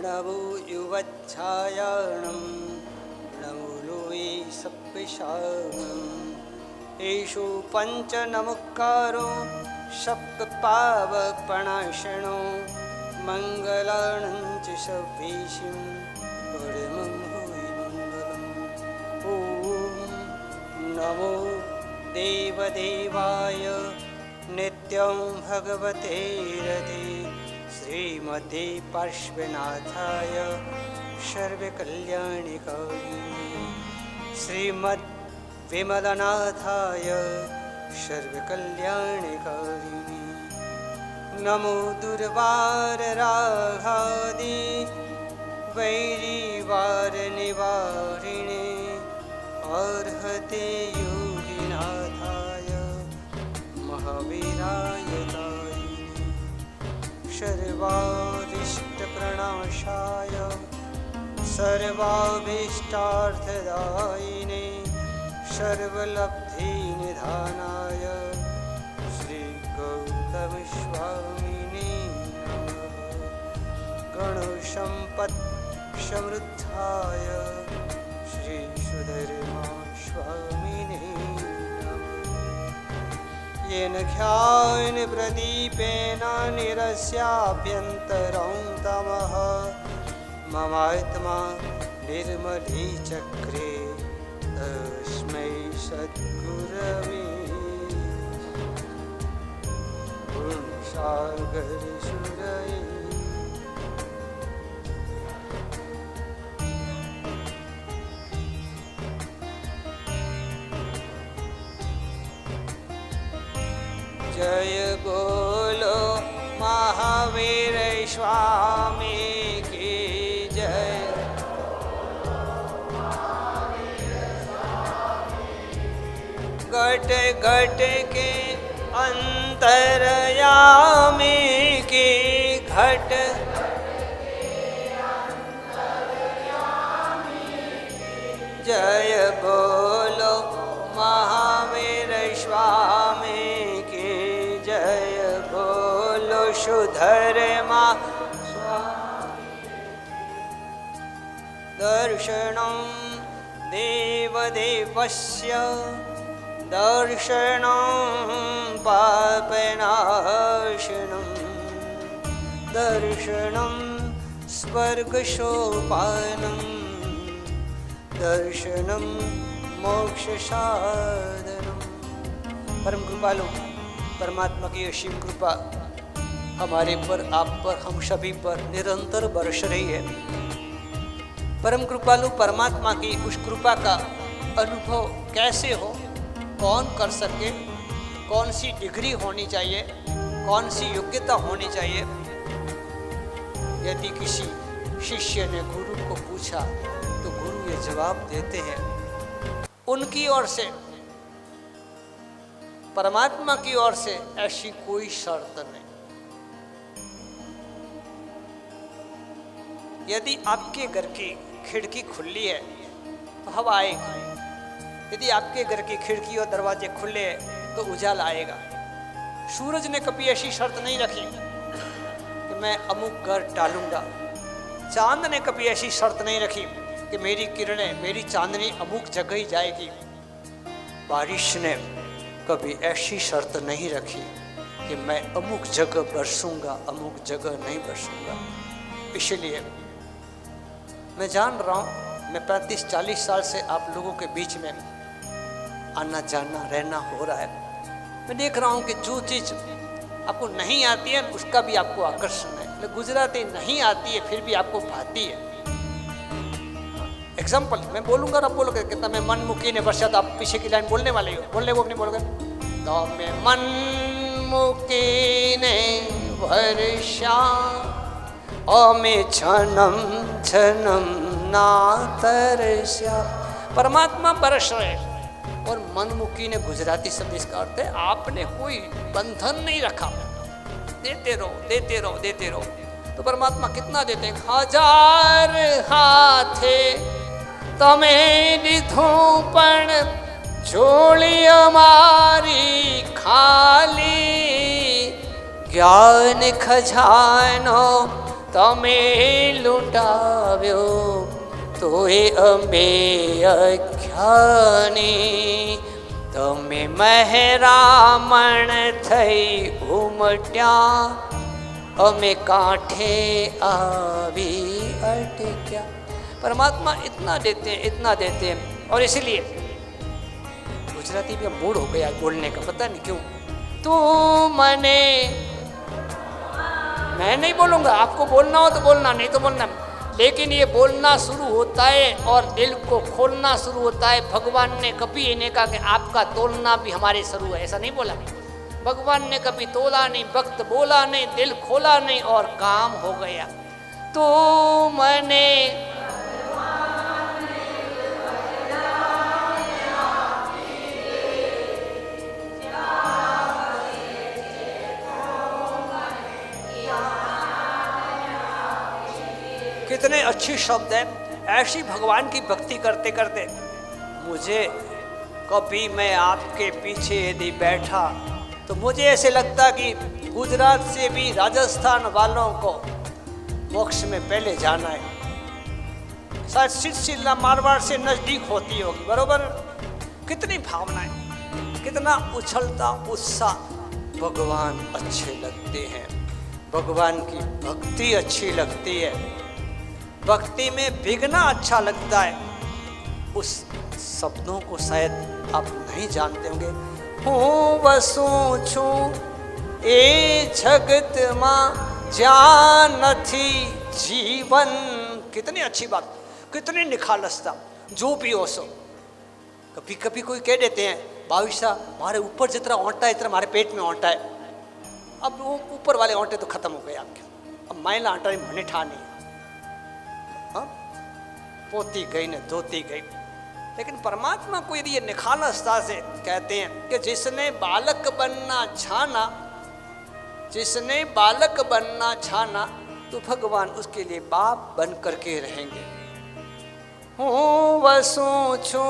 नमो युवच्छायाणं नमो लोये सप्पिशाणम् एषु पञ्चनमुक्कारो सप्तपावपणाशनो मङ्गलानं च सव्वीशिं परमं मङ्गलम्। ॐ नमो देवदेवाय नित्यं भगवते रते श्रीमते पार्श्वनाथाय सर्वकल्याणकारिणे श्रीमद्विमलनाथाय सर्वकल्याणकारिणे नमो दुर्वारराघादि वैरिवारनिवारिणे अर्हते योगिनाथाय महावीराय दायिने सर्वाभीष्टप्रणाशाय सर्वाभीष्टार्थदायिने सर्वलब्धिनिधानाय श्रीगौतमस्वामिने नमः। गणसम्पत्समृद्धाय श्रीसुधर्मास्वामिने येन ध्यान प्रदीपेन निरस्याभ्यन्तरं तमः ममात्मा निर्मलीचक्रे तस्मै सद्गुरवे गुणसागरसुरये। जय बोलो महावीर स्वामी की जय। घट घट के अंतरयामी की घट जय बोलो महावीर स्वामी की जय बोलो सुधर्मा दर्शनं देवदेवस्य दर्शनं पापनाशनं दर्शनं स्वर्गसोपानं दर्शनं मोक्षसाधनं। परम कृपालु परमात्मा की असीम कृपा हमारे पर, आप पर, हम सभी पर निरंतर बरस रही है। परम कृपालु परमात्मा की उस कृपा का अनुभव कैसे हो, कौन कर सके, कौन सी डिग्री होनी चाहिए, कौन सी योग्यता होनी चाहिए। यदि किसी शिष्य ने गुरु को पूछा तो गुरु ये जवाब देते हैं। उनकी ओर से, परमात्मा की ओर से ऐसी कोई शर्त नहीं। यदि आपके घर की खिड़की खुली है तो हवा आएगी, यदि आपके घर की खिड़की और दरवाजे खुले हैं तो उजाला आएगा। सूरज ने कभी ऐसी शर्त नहीं रखी कि मैं अमुक घर डालूंगा। चांद ने कभी ऐसी शर्त नहीं रखी कि मेरी किरणें, मेरी चांदनी अमुक जगह ही जाएगी। बारिश ने कभी ऐसी शर्त नहीं रखी कि मैं अमुक जगह बरसूंगा, अमुक जगह नहीं बरसूंगा। इसलिए मैं जान रहा हूँ, मैं 35-40 साल से आप लोगों के बीच में आना जाना रहना हो रहा है। मैं देख रहा हूँ कि जो चीज़ आपको नहीं आती है उसका भी आपको आकर्षण है। गुजराती नहीं आती है फिर भी आपको भाती है। एग्जाम्पल मैं बोलूँगा और आप बोलोगे कितना मैं मन मुकी ने वर्षा, तो आप पीछे की लाइन बोलने वाले हो, बोलने वो नहीं बोलोगे तो मैं मन मुकी ने वर्षा ओ में छनम छनम ना तरस्या। परमात्मा बरस रहे और मनमुखी ने गुजराती शब्द इसका अर्थ है आपने कोई बंधन नहीं रखा, देते रहो देते रहो देते रहो। तो परमात्मा कितना देते हैं? 1000 हाथे तमे લીધું પણ झोली हमारी खाली, ज्ञान खजानो તમે લૂંટાવ્યો તોય અમે અખ્યાની તમે મહેરામણ થઈ ઉમટ્યા અમે કાંઠે આવી અટક્યા। परमात्मा इतना देते हैं और इसलिए गुजराती में मूड हो गया बोलने का, पता नहीं क्यों। तू मने, मैं नहीं बोलूँगा, आपको बोलना हो तो बोलना, नहीं तो बोलना, लेकिन ये बोलना शुरू होता है और दिल को खोलना शुरू होता है। भगवान ने कभी ये नहीं कहा कि आपका तोलना भी हमारे शुरू है, ऐसा नहीं बोला। भगवान ने कभी तोला नहीं, वक्त बोला नहीं, दिल खोला नहीं और काम हो गया। तो मने कितने अच्छे शब्द है। ऐसी भगवान की भक्ति करते करते मुझे कभी मैं आपके पीछे यदि बैठा तो मुझे ऐसे लगता कि गुजरात से भी राजस्थान वालों को मोक्ष में पहले जाना है। शायद सिलसिला मारवाड़ से नजदीक होती होगी, बरोबर। कितनी भावनाएं, कितना उछलता उत्साह। भगवान अच्छे लगते हैं, भगवान की भक्ति अच्छी लगती है, भक्ति में भिगना अच्छा लगता है। उस शब्दों को शायद आप नहीं जानते होंगे। हूँ वसू छू ए जगत मां जान थी जीवन। कितनी अच्छी बात, कितनी निखालसता। जो भी हो सो, कभी कभी कोई कह देते हैं बाविशा मारे ऊपर जितना ओंटा है इतना हमारे पेट में ओंटा है। अब वो ऊपर वाले ओंटे तो खत्म हो गए आपके, अब मैला आटा मने ठा नहीं, पोती गई ने धोती गई। लेकिन परमात्मा को यदि ये निखालसता से कहते हैं कि जिसने बालक बनना छाना, जिसने बालक बनना छाना तो भगवान उसके लिए बाप बन करके रहेंगे। हूँ वसू छू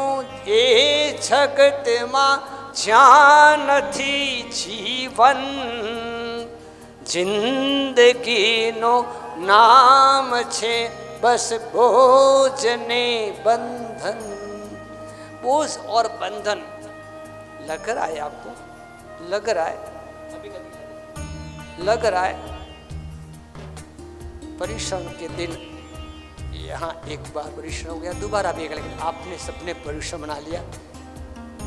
ए जगत मां जान थी जीवन। जिंदगी नो नाम छे बस बोझ ने बंधन। बोझ और बंधन लग रहा है आपको, लग रहा है, लग रहा है। परिश्रम के दिन यहाँ एक बार परिश्रम हो गया, दोबारा भी, लेकिन आपने सबने परिश्रम बना लिया।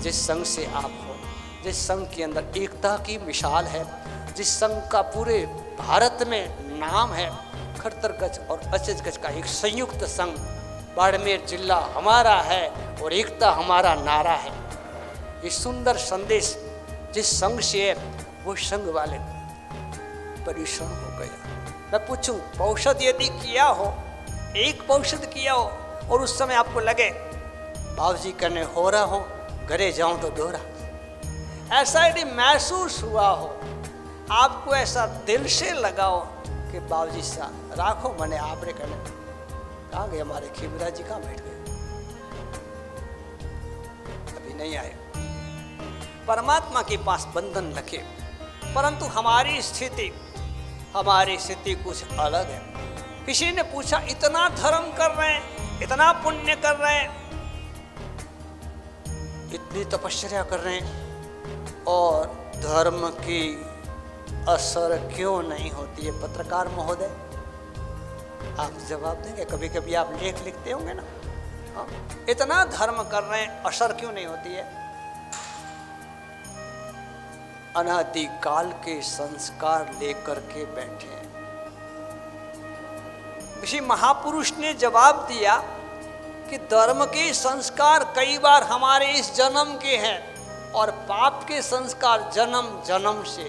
जिस संघ से आप हो, जिस संघ के अंदर एकता की मिसाल है, जिस संघ का पूरे भारत में नाम है, खड़तरगज और अचजगज का एक संयुक्त संघ बाड़मेर जिला हमारा है और एकता हमारा नारा है। ये सुंदर संदेश जिस संघ से है वो संघ वाले परिश्रम हो गया। मैं पूछूं, औषध यदि किया हो, एक औषध किया हो और उस समय आपको लगे बाबूजी करने हो रहा हो, घरे जाऊं तो दोहरा, ऐसा यदि महसूस हुआ हो, आपको ऐसा दिल से लगाओ कि बाबूजी सा राखो मने आपरे करने, कहाँ गए हमारे खीमरा जी, कहाँ बैठ गए, अभी नहीं आए। परमात्मा के पास बंधन रखे, परंतु हमारी स्थिति कुछ अलग है। किसी ने पूछा इतना धर्म कर रहे हैं, इतना पुण्य कर रहे हैं, इतनी तपस्या कर रहे हैं और धर्म की असर क्यों नहीं होती है? पत्रकार महोदय आप जवाब देंगे, कभी कभी आप लेख लिखते होंगे ना। हाँ, इतना धर्म कर रहे हैं, असर क्यों नहीं होती है? अनादिकाल के संस्कार लेकर के बैठे हैं। किसी महापुरुष ने जवाब दिया कि धर्म के संस्कार कई बार हमारे इस जन्म के हैं और पाप के संस्कार जन्म जन्म से।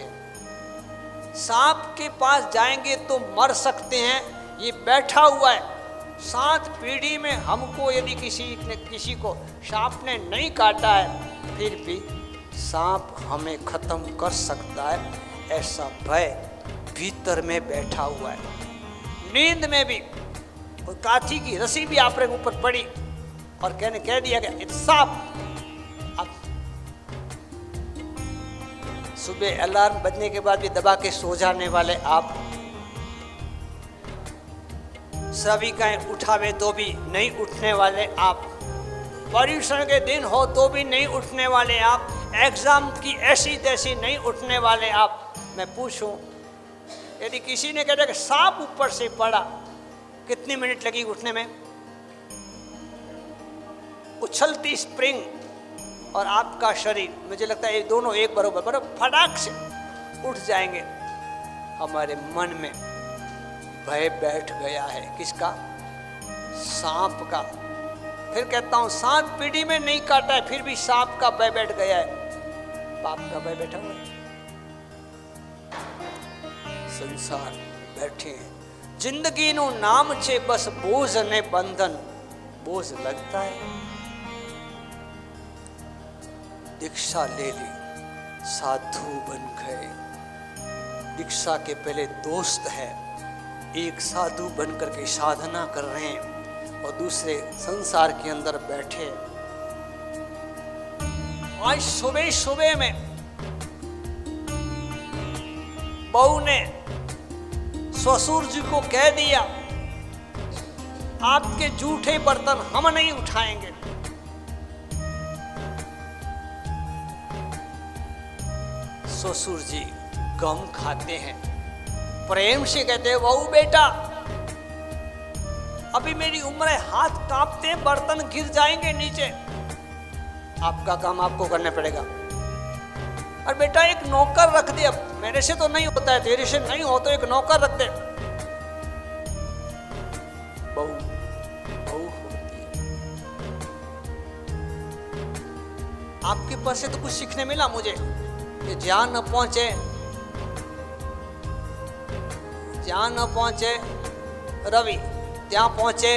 सांप के पास जाएंगे तो मर सकते हैं, ये बैठा हुआ है। 7 पीढ़ी में हमको यदि किसी को सांप ने नहीं काटा है, फिर भी सांप हमें खत्म कर सकता है, ऐसा भय भीतर में बैठा हुआ है। नींद में भी और काठी की रस्सी भी आपके ऊपर पड़ी और कह दिया गया सांप। अब सुबह अलार्म बजने के बाद भी दबा के सो जाने वाले आप, सभी कहें उठावे तो भी नहीं उठने वाले आप, परीक्षण के दिन हो तो भी नहीं उठने वाले आप, एग्जाम की ऐसी तैसी नहीं उठने वाले आप। मैं पूछूं, यदि किसी ने कह दिया कि सांप ऊपर से पड़ा, कितनी मिनट लगी उठने में? उछलती स्प्रिंग और आपका शरीर, मुझे लगता है ये दोनों एक बराबर फटाक से उठ जाएंगे। हमारे मन में भय बैठ गया है, किसका? सांप का। फिर कहता हूं सांप पीढ़ी में नहीं काटा है, फिर भी सांप का भय बैठ गया है, पाप का भय बैठा हुआ है। संसार बैठे हैं, जिंदगी नु नाम छे बस बोझ ने बंधन, बोझ लगता है। दीक्षा ले ली, साधु बन गए। दीक्षा के पहले दोस्त है, एक साधु बनकर के साधना कर रहे हैं और दूसरे संसार के अंदर बैठे। आज सुबह सुबह में बहू ने ससुर जी को कह दिया, आपके जूठे बर्तन हम नहीं उठाएंगे। ससुर जी गम खाते हैं, प्रेम से कहते हैं, बहू बेटा अभी मेरी उम्र है, हाथ कांपते हैं, बर्तन गिर जाएंगे नीचे, आपका काम आपको करना पड़ेगा। और बेटा एक नौकर रख दे, अब मेरे से तो नहीं होता है, तेरे से नहीं हो तो एक नौकर रख दे। बहू होती है। आपके पास से तो कुछ सीखने मिला मुझे कि जहां न पहुंचे, जहां न पहुंचे रवि ત્યાં પહોંચે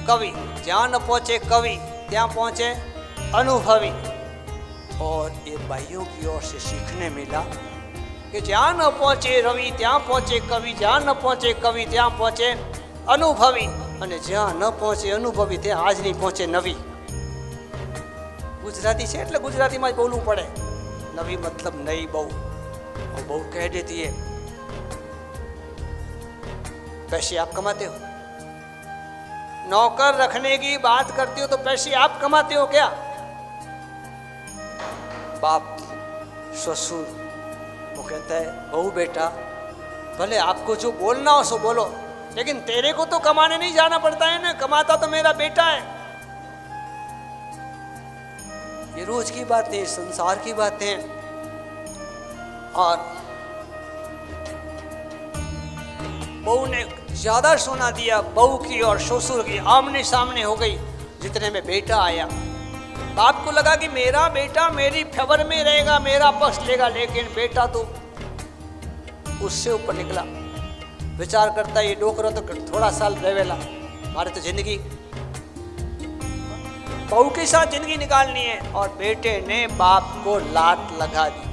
कवि, जहाँ न पहुँचे कवि ત્યાં पहुँचे अनुभवी। और ये भाइयों की ओर से सीखने मिला कि जहाँ न पहुँचे रवि ત્યાં पहुँचे कवि, जहाँ न पहुँचे कवि ત્યાં पहुँचे अनुभवी, અને જ્યાં ન પહોંચે અનુભવી ત્યાં આજ નહીં પહોંચે નવી। ગુજરાતી છે એટલે ગુજરાતીમાં જ બોલવું પડે। નવી मतलब નઈ બહુ, और बहू कह देती है पैसे आप कमाते हो, नौकर रखने की बात करती हो तो पैसे आप कमाते हो क्या? बाप ससुर वो कहता है, बहू बेटा भले आपको जो बोलना हो सो बोलो, लेकिन तेरे को तो कमाने नहीं जाना पड़ता है ना, कमाता तो मेरा बेटा है। ये रोज की बातें, संसार की बातें। और बहू ने ज्यादा सोना दिया, बहू की और ससुर की आमने सामने हो गई। जितने में बेटा आया, बाप को लगा कि मेरा बेटा मेरी फेवर में रहेगा, मेरा पक्ष लेगा, लेकिन बेटा तो उससे ऊपर निकला। विचार करता ये डोकरा तो थोड़ा साल रहेला, हमारे तो जिंदगी बहू के साथ जिंदगी निकालनी है। और बेटे ने बाप को लात लगा दी,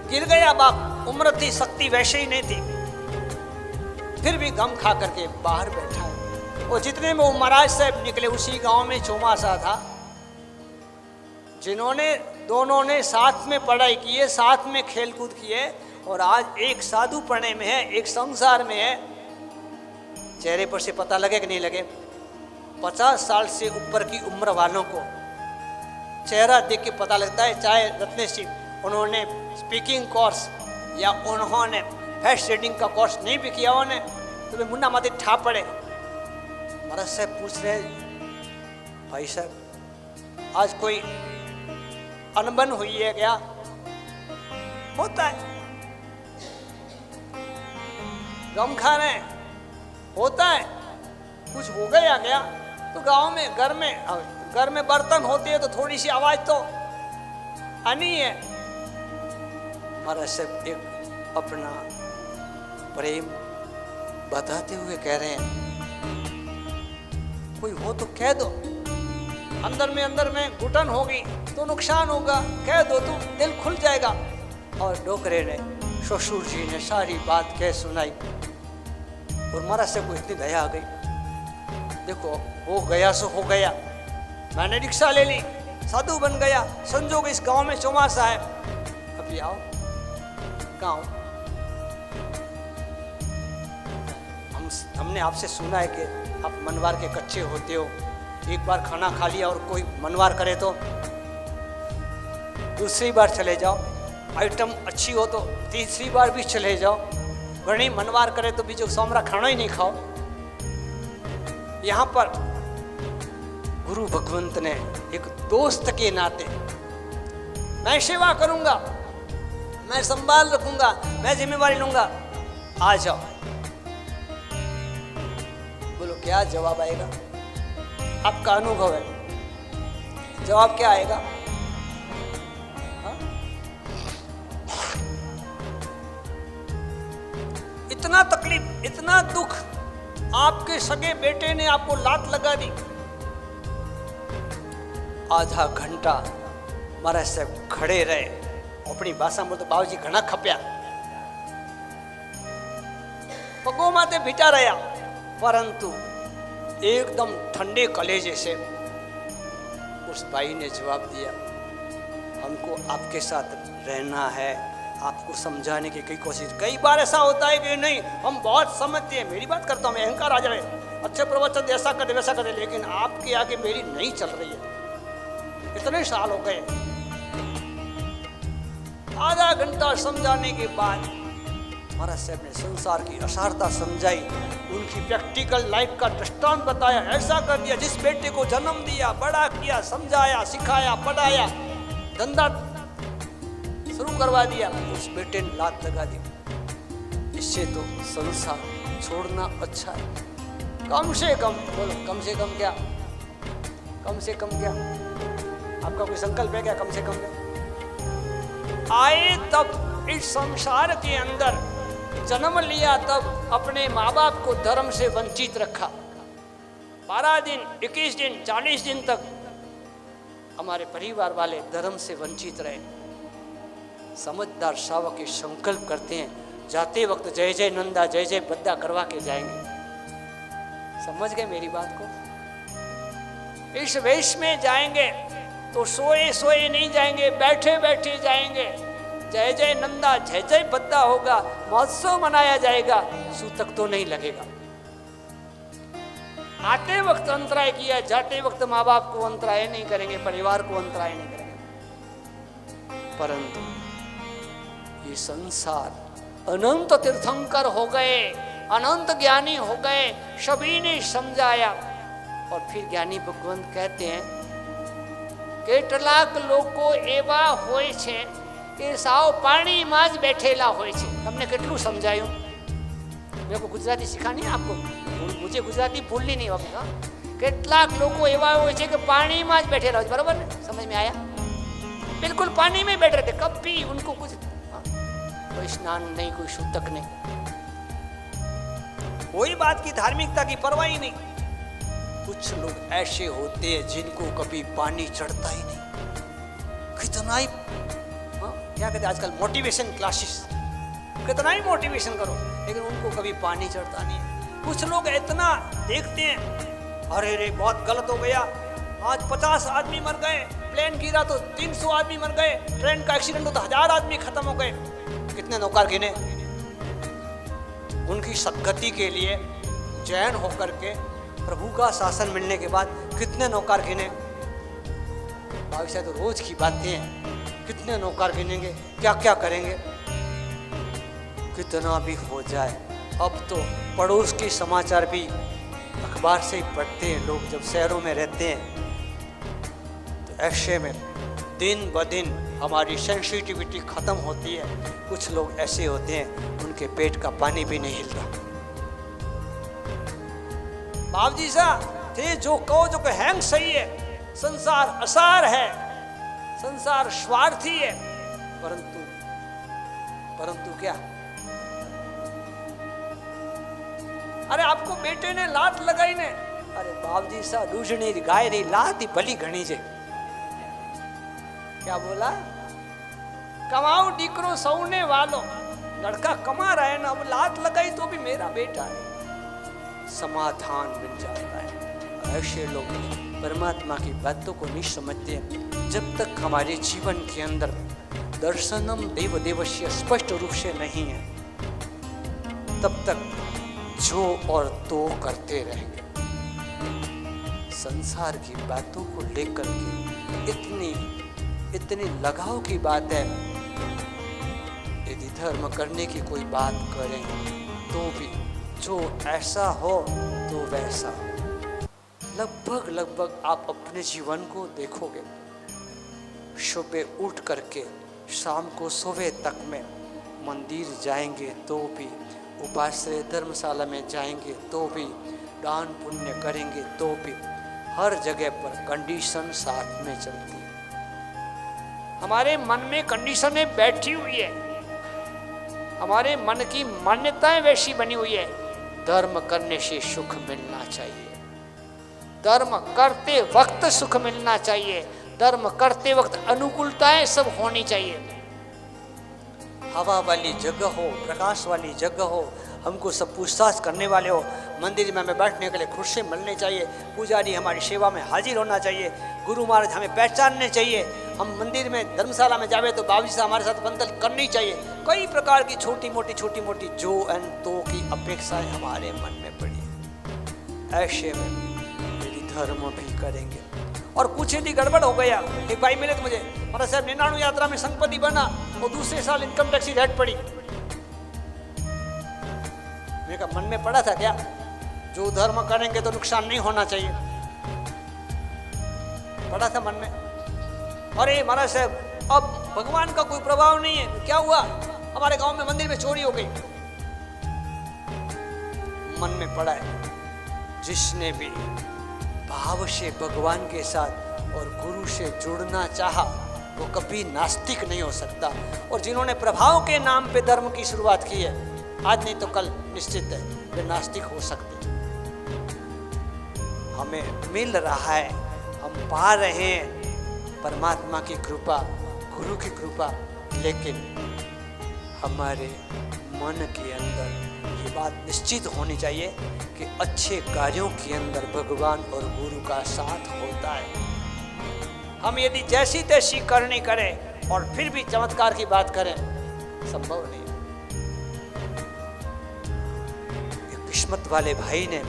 गिर गया बाप। उम्र थी, शक्ति वैसे ही नहीं थी, फिर भी गम खा करके बाहर बैठा है। और जितने में वो महाराज साहब निकले, उसी गांव में चौमासा था, जिन्होंने दोनों ने साथ में पढ़ाई की है, साथ में खेलकूद किए, और आज एक साधु पढ़ने में है, एक संसार में है। चेहरे पर से पता लगे कि नहीं लगे, 50 साल से ऊपर की उम्र वालों को चेहरा देख के पता लगता है। चाहे रत्नेश जी उन्होंने स्पीकिंग कोर्स या उन्होंने फेस रीडिंग का कोर्स नहीं भी किया उन्होंने, तो वे मुन्ना माते ठा पड़े। महाराज साहब पूछ रहे, भाई साहब आज कोई अनबन हुई है क्या? होता है, गम खा रहे हैं, होता है, कुछ हो गया क्या? तो गांव में घर में बर्तन होते हैं तो थोड़ी सी आवाज तो आनी है। महाराज साहब एक अपना प्रेम बताते हुए कह रहे हैं, कोई हो तो कह दो, अंदर में घुटन होगी तो नुकसान होगा, कह दो तो दिल खुल जाएगा। और डोकरे ने, ससुर जी ने सारी बात कह सुनाई। और महाराज साहब को इतनी दया आ गई, देखो हो गया सो हो गया, मैंने रिक्शा ले ली, साधु बन गया, संजोग इस गांव में चौमासा है, अभी आओ गांव। हमने आपसे सुना है कि आप मनवार के कच्चे होते हो। एक बार खाना खा लिया और कोई मनवार करे तो दूसरी बार चले जाओ, आइटम अच्छी हो तो तीसरी बार भी चले जाओ, वरनी मनवार करे तो बीजो सोमरा खाना ही नहीं खाओ। यहाँ पर गुरु भगवंत ने एक दोस्त के नाते, मैं सेवा करूंगा, मैं संभाल रखूंगा, मैं जिम्मेवारी लूंगा, आ जाओ। बोलो क्या जवाब आएगा? आपका अनुभव है, जवाब क्या आएगा? इतना तकलीफ, इतना दुख, आपके सगे बेटे ने आपको लात लगा दी, आधा घंटा मारा साहब खड़े रहे, अपनी भाषा में तो बाबूजी घना खप्या, पगों माथे भीटा रहा, परंतु एकदम ठंडे कलेजे से उस भाई ने जवाब दिया, हमको आपके साथ रहना है, आपको समझाने की कई कोशिश। कई बार ऐसा होता है कि नहीं, हम बहुत समझते हैं, मेरी बात करता हूँ, मैं अहंकार आ जाए, अच्छे प्रवचन ऐसा कर दे वैसा कर दे, लेकिन आपके आगे मेरी नहीं चल रही है। इतने साल हो गए, आधा घंटा समझाने के बाद महाराज साहब ने संसार की असारता समझाई, उनकी प्रैक्टिकल लाइफ का दृष्टांत बताया, ऐसा कर दिया, जिस बेटे को जन्म दिया, बड़ा किया, समझाया, सिखाया, पढ़ाया, धंधा शुरू करवा दिया, उस बेटे ने लात लगा दी। इससे तो संसार छोड़ना अच्छा है। कम से कम बोलो, कम से कम क्या? कम से कम क्या? आपका कोई संकल्प है क्या? कम से कम क्या? आए तब इस संसार के अंदर जन्म लिया, तब अपने माँ बाप को धर्म से वंचित रखा। 12 दिन, 21 दिन, 40 दिन तक हमारे परिवार वाले धर्म से वंचित रहे। समझदार श्रावक ये संकल्प करते हैं, जाते वक्त जय जय नंदा, जय जय बद्दा करवा के जाएंगे। समझ गए मेरी बात को? इस वेश में जाएंगे तो सोए सोए नहीं जाएंगे, बैठे बैठे जाएंगे। जय जय नंदा, जय जय बद्दा होगा, महोत्सव मनाया जाएगा, सूतक तो नहीं लगेगा। आते वक्त अंतराय किया, जाते वक्त माँ बाप को अंतराय नहीं करेंगे, परिवार को अंतराय नहीं करेंगे। परंतु ये संसार अनंत तीर्थंकर हो गए, अनंत ज्ञानी हो गए, सभी ने समझाया। और फिर ज्ञानी भगवंत कहते हैं, કેટલાક લોકો એવા હોય છે કે સાવ પાણીમાં જ બેઠેલા હોય છે। તમને કેટલું સમજાયું? मेरे को गुजराती सिखानी है आपको, मुझे गुजराती भूलनी नहीं होगी। કેટલાક લોકો એવા હોય છે કે પાણીમાં જ બેઠેલા હોય, बराबर ने? समझ में आया? बिल्कुल पानी में बैठ रहे थे, कभी उनको कुछ कोई स्नान नहीं, कोई सूतक नहीं, कोई बात की धार्मिकता की परवाह ही नहीं। कुछ लोग ऐसे होते हैं जिनको कभी पानी चढ़ता ही नहीं। कितना ही क्या कहते हैं आजकल, मोटिवेशन क्लासेस, कितना ही मोटिवेशन करो, लेकिन उनको कभी पानी चढ़ता नहीं है। कुछ लोग इतना देखते हैं, अरे रे बहुत गलत हो गया, आज 50 आदमी मर गए, प्लेन गिरा तो 300 आदमी मर गए, ट्रेन का एक्सीडेंट हो तो 1000 आदमी खत्म हो गए। कितने नौकर गिने? उनकी सद्गति के लिए जैन होकर के प्रभु का शासन मिलने के बाद कितने नौकर गिने? भविष्य तो रोज की बातें हैं, कितने नौकर गिनेंगे, क्या क्या करेंगे। कितना भी हो जाए, अब तो पड़ोस के समाचार भी अखबार से ही पढ़ते हैं लोग, जब शहरों में रहते हैं। तो ऐसे में दिन ब दिन हमारी सेंसिटिविटी खत्म होती है। कुछ लोग ऐसे होते हैं उनके पेट का पानी भी नहीं हिलता। बाबूजी साहब थे जो कहो जो हैंग सही है, संसार असार है, संसार स्वार्थी है, परंतु क्या? अरे आपको बेटे ने लात लगाई ने, अरे बाबूजी साहब दूसरी गाय रही लात ही भली घनी जे। क्या बोला? कमाऊ डीकरो सौने वालो, लड़का कमा रहा है ना, अब लात लगाई तो भी मेरा बेटा है। समाधान मिल जाता है। ऐसे लोग परमात्मा की बातों को नहीं समझते। जब तक हमारे जीवन के अंदर दर्शनम देव देवस्य स्पष्ट रूप से नहीं है, तब तक जो और तो करते रहेंगे। संसार की बातों को लेकर के इतनी लगाव की बात है। यदि धर्म करने की कोई बात करें तो भी जो ऐसा हो तो वैसा। लगभग आप अपने जीवन को देखोगे, सुबह उठ करके शाम को सोवे तक में मंदिर जाएंगे तो भी, उपाश्रय धर्मशाला में जाएंगे तो भी, दान पुण्य करेंगे तो भी, हर जगह पर कंडीशन साथ में चलती है। हमारे मन में कंडीशनें बैठी हुई है, हमारे मन की मान्यताएं वैसी बनी हुई है। धर्म करने से सुख मिलना चाहिए, धर्म करते वक्त सुख मिलना चाहिए, धर्म करते वक्त अनुकूलताएं सब होनी चाहिए। हवा वाली जगह हो, प्रकाश वाली जगह हो, हमको सब पूछताछ करने वाले हो, मंदिर में हमें बैठने के लिए कुर्सी मिलनी चाहिए, पुजारी हमारी सेवा में हाजिर होना चाहिए, गुरु महाराज हमें पहचानने चाहिए, हम मंदिर में धर्मशाला में जावे तो बाबू से हमारे साथ बंधन करनी चाहिए। कई प्रकार की छोटी मोटी जो एंड तो की अपेक्षाएं हमारे मन में पड़ी है। ऐसे में यदि धर्म भी करेंगे और कुछ यदि गड़बड़ हो गया, एक भाई मिले तो मुझे, महाराज साहब 99 यात्रा में संपत्ति बना और दूसरे साल इनकम टैक्स की रेट पड़ी। मेरे का मन में पड़ा था क्या, जो धर्म करेंगे तो नुकसान नहीं होना चाहिए, पड़ा था मन में। अरे महाराज साहब अब भगवान का कोई प्रभाव नहीं है, क्या हुआ, हमारे गांव में मंदिर में चोरी हो गई। मन में पड़ा है। जिसने भी भाव से भगवान के साथ और गुरु से जुड़ना चाहा वो कभी नास्तिक नहीं हो सकता। और जिन्होंने प्रभाव के नाम पे धर्म की शुरुआत की है, आज नहीं तो कल निश्चित है वे नास्तिक हो सकते। हमें मिल रहा है, हम पा रहे हैं परमात्मा की कृपा, गुरु की कृपा, लेकिन हमारे मन के अंदर ये बात निश्चित होनी चाहिए कि अच्छे कार्यों के अंदर भगवान और गुरु का साथ होता है। हम यदि जैसी तैसी करनी करें और फिर भी चमत्कार की बात करें, संभव नहीं। एक किस्मत वाले भाई ने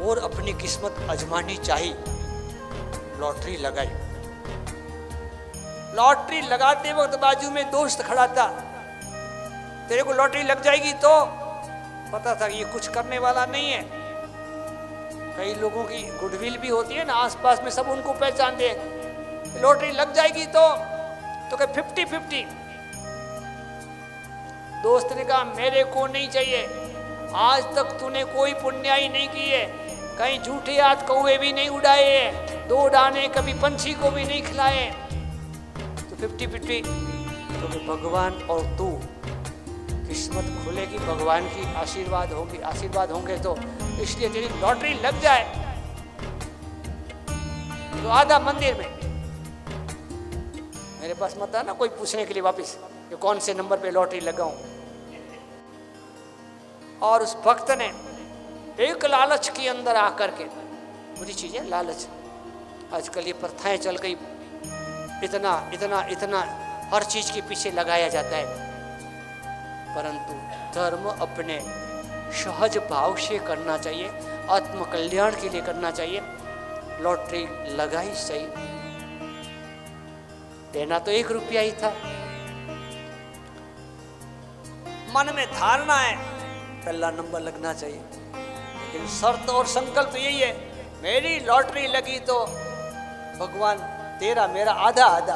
और अपनी किस्मत आजमानी चाहिए, लॉटरी लगाई। लॉटरी लगाते वक्त बाजू में दोस्त खड़ा था, तेरे को लॉटरी लग जाएगी तो पता था कि ये कुछ करने वाला नहीं है। कई लोगों की गुडविल भी होती है ना, आसपास में सब उनको पहचानते हैं। लॉटरी लग जाएगी तो कहे 50-50। दोस्त ने कहा मेरे को नहीं चाहिए, आज तक तूने कोई पुण्याई नहीं की है, कहीं झूठे हाथ कौवे भी नहीं उड़ाए हैं, 2 दाने कभी पंछी को भी नहीं खिलाए, तो 50-50। तो भगवान और तू, किस्मत खुलेगी, भगवान की आशीर्वाद होंगे तो। इसलिए तेरी लॉटरी लग जाए तो आधा मंदिर में, मेरे पास मत आना कोई पूछने के लिए वापस कि कौन से नंबर पे लॉटरी लगाऊं। और उस भक्त ने एक लालच के अंदर आकर के, बुरी चीज है लालच, आजकल ये प्रथाएं चल गई, इतना हर चीज के पीछे लगाया जाता है। परंतु धर्म अपने सहज भाव से करना चाहिए, आत्म कल्याण के लिए करना चाहिए। लॉटरी लगाई सही, देना तो 1 रुपया ही था। मन में धारणा है पहला नंबर लगना चाहिए, लेकिन शर्त और संकल्प तो यही है, मेरी लॉटरी लगी तो भगवान तेरा मेरा आधा आधा।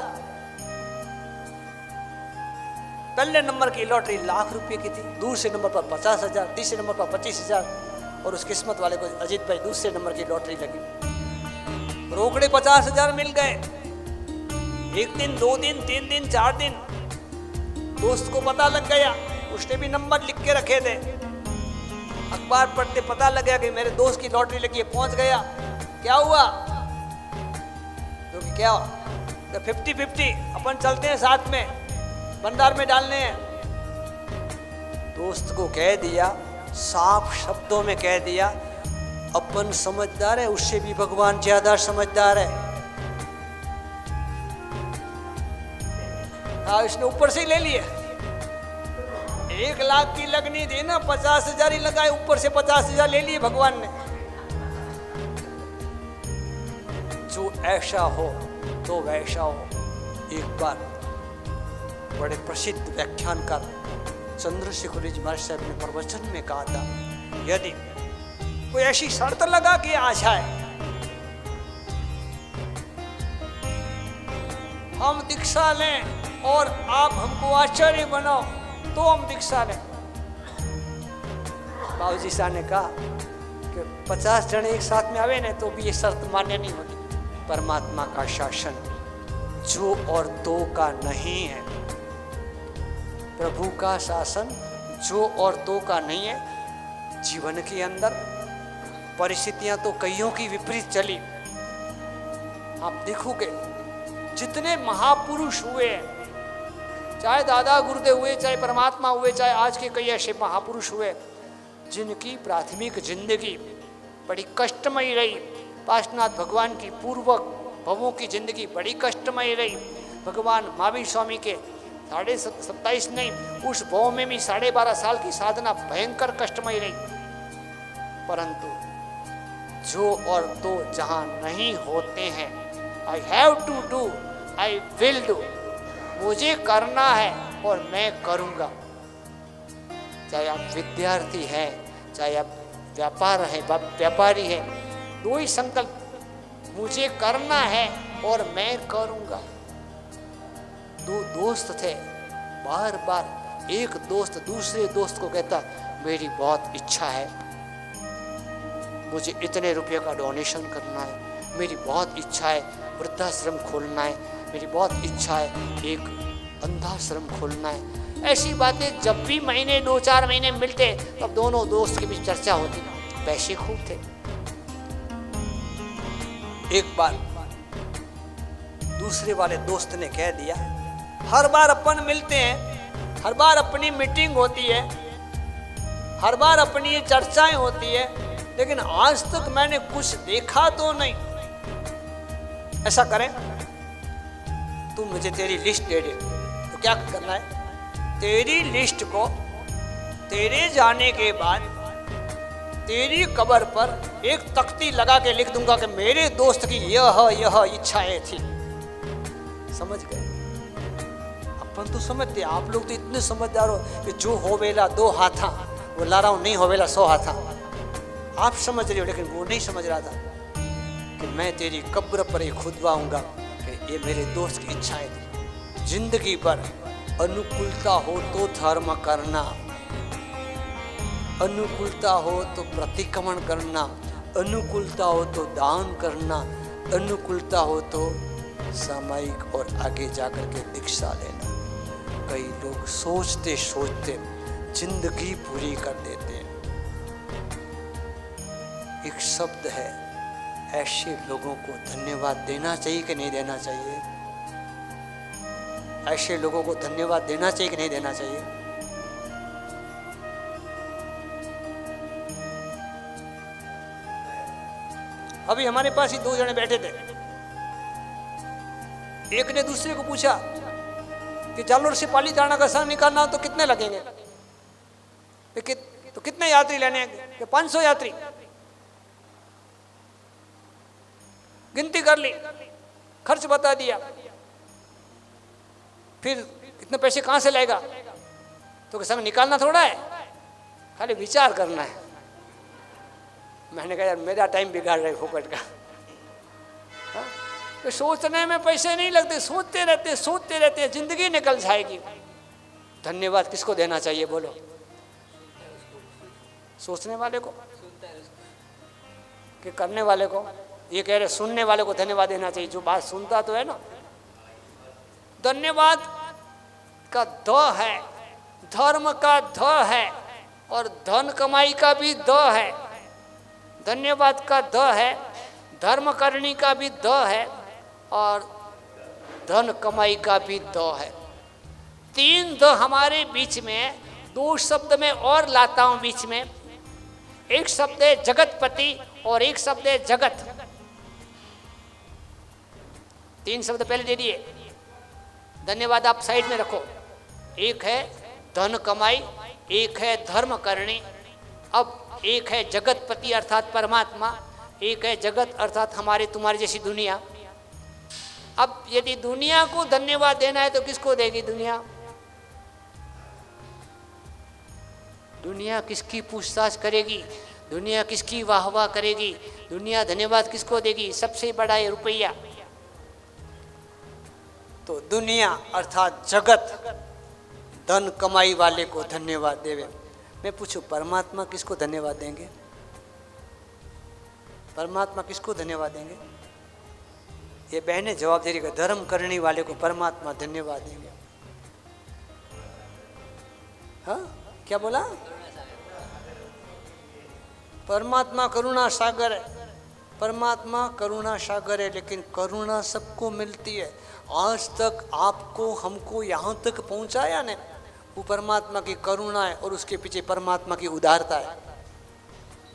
पहले नंबर की लॉटरी लाख रुपए की थी, दूसरे नंबर पर 50,000, तीसरे नंबर पर 25,000, और उस किस्मत वाले को अजीत भाई दूसरे नंबर की लॉटरी लगी, रोकड़े 50,000 मिल गए। 1 दिन 2 दिन 3 दिन 4 दिन दोस्त को पता लग गया, उसने भी नंबर लिख के रखे थे। अखबार पढ़ते पता लग गया कि मेरे दोस्त की लॉटरी लगी है, पहुंच गया। क्या हुआ? तो क्या 50-50 अपन चलते हैं साथ में, भंडार में डालने हैं। दोस्त को कह दिया, साफ शब्दों में कह दिया, अपन समझदार है, उससे भी भगवान ज्यादा समझदार है। हाँ, इसने ऊपर से ही ले लिए। 1 लाख की लगनी दी ना, 50,000 ही लगाए, ऊपर से 50,000 ले लिए भगवान ने। जो ऐसा हो तो वैसा हो। एक बार बड़े प्रसिद्ध व्याख्यानकार चंद्रशेखर जी महाराज साहब ने प्रवचन में कहा था, यदि कोई ऐसी शर्त लगा के आ जाए, हम दीक्षा लें और आप हमको आचार्य बनाओ, तो हम दीक्षा लें। बाबूजी साहब ने कहा कि 50 जन एक साथ में आवे ना तो भी ये शर्त मान्य नहीं होती। परमात्मा का शासन जो और दो का नहीं है। प्रभु का शासन जो और दो का नहीं है। जीवन के अंदर परिस्थितियां तो कईयों की विपरीत चली। आप देखोगे जितने महापुरुष हुए, चाहे दादा गुरुदेव हुए, चाहे परमात्मा हुए, चाहे आज के कई ऐसे महापुरुष हुए जिनकी प्राथमिक जिंदगी बड़ी कष्टमयी रही। पार्श्वनाथ भगवान की पूर्वक भवों की जिंदगी बड़ी कष्टमयी रही। भगवान महावीर स्वामी के 27.5 नहीं, उस भव में भी 12.5 साल की साधना भयंकर कष्टमयी रही। परंतु जो और दो जहां नहीं होते हैं, I have to do, I will do, मुझे करना है और मैं करूँगा। चाहे आप विद्यार्थी हैं, चाहे आप व्यापारी हैं, दो ही संकल्प, मुझे करना है और मैं करूँगा। दो दोस्त थे, बार बार एक दोस्त दूसरे दोस्त को कहता, मेरी बहुत इच्छा है, मुझे इतने रुपये का डोनेशन करना है, मेरी बहुत इच्छा है वृद्धाश्रम खोलना है, मेरी बहुत इच्छा है एक अंधाश्रम खोलना है। ऐसी बातें जब भी महीने 2-4 महीने मिलते तब दोनों दोस्त के बीच चर्चा होती। पैसे खूब थे। एक बार दूसरे वाले दोस्त ने कह दिया, हर बार अपन मिलते हैं, हर बार अपनी मीटिंग होती है, हर बार अपनी ये चर्चाएं होती है, लेकिन आज तक मैंने कुछ देखा तो नहीं। ऐसा करें, तू मुझे तेरी लिस्ट दे दे। तो क्या करना है, तेरी लिस्ट को तेरे जाने के बाद तेरी कब्र पर एक तख्ती लगा के लिख दूंगा कि मेरे दोस्त की यह इच्छाएं थी। समझ गए? अपन तो समझते, आप लोग तो इतने समझदार हो कि जो होवेला 2 हाथा वो लारा नहीं होवेला 100 हाथा। आप समझ रहे हो, लेकिन वो नहीं समझ रहा था कि मैं तेरी कब्र पर ही खुदवाऊंगा कि ये मेरे दोस्त की इच्छाएं थी। जिंदगी पर अनुकूलता हो तो धर्म करना, अनुकूलता हो तो प्रतिक्रमण करना, अनुकूलता हो तो दान करना, अनुकूलता हो तो सामायिक और आगे जाकर के दीक्षा लेना। कई लोग सोचते सोचते जिंदगी पूरी कर देते हैं। एक शब्द है, ऐसे लोगों को धन्यवाद देना चाहिए कि नहीं देना चाहिए? ऐसे लोगों को धन्यवाद देना चाहिए कि नहीं देना चाहिए? अभी हमारे पास ही 2 जने बैठे थे। एक ने दूसरे को पूछा कि जालोर से पालीताना का संग निकालना हो तो कितने लगेंगे? तो कितने यात्री लेने हैं? कि 500 यात्री। गिनती कर ली, खर्च बता दिया, फिर इतने पैसे कहां से लाएगा? तो संग निकालना थोड़ा है, खाली विचार करना है। मैंने कहा यार मेरा टाइम बिगाड़ रहे फोकट का। तो सोचने में पैसे नहीं लगते, सोचते रहते जिंदगी निकल जाएगी। धन्यवाद किसको देना चाहिए बोलो? सोचने वाले को कि करने वाले को? ये कह रहे सुनने वाले को धन्यवाद देना चाहिए, जो बात सुनता तो है ना। धन्यवाद का ध है, धर्म का ध है, और धन कमाई का भी द है। धन्यवाद का द है, धर्म करनी का भी द है, और धन कमाई का भी द है। 3 द हमारे बीच में। 2 शब्द में और लाता हूं बीच में। एक शब्द है जगतपति और एक शब्द है जगत। 3 शब्द पहले दे दिए। धन्यवाद आप साइड में रखो। एक है धन कमाई एक है धर्म करणी, अब एक है जगतपति अर्थात परमात्मा, एक है जगत अर्थात हमारे तुम्हारी जैसी दुनिया। अब यदि दुनिया को धन्यवाद देना है तो किसको देगी दुनिया? दुनिया किसकी पूछताछ करेगी? दुनिया किसकी वाहवाह करेगी? दुनिया धन्यवाद किसको देगी? सबसे बड़ा है रुपया। तो दुनिया अर्थात जगत धन कमाई वाले को धन्यवाद देवे। मैं पूछूं परमात्मा किसको धन्यवाद देंगे? परमात्मा किसको धन्यवाद देंगे? ये बहनें जवाब दे रही है धर्म करने वाले को परमात्मा धन्यवाद देंगे। हाँ क्या बोला? परमात्मा करुणा सागर है, परमात्मा करुणा सागर है, लेकिन करुणा सबको मिलती है। आज तक आपको हमको यहाँ तक पहुँचाया ने, वो परमात्मा की करुणा है और उसके पीछे परमात्मा की उदारता है।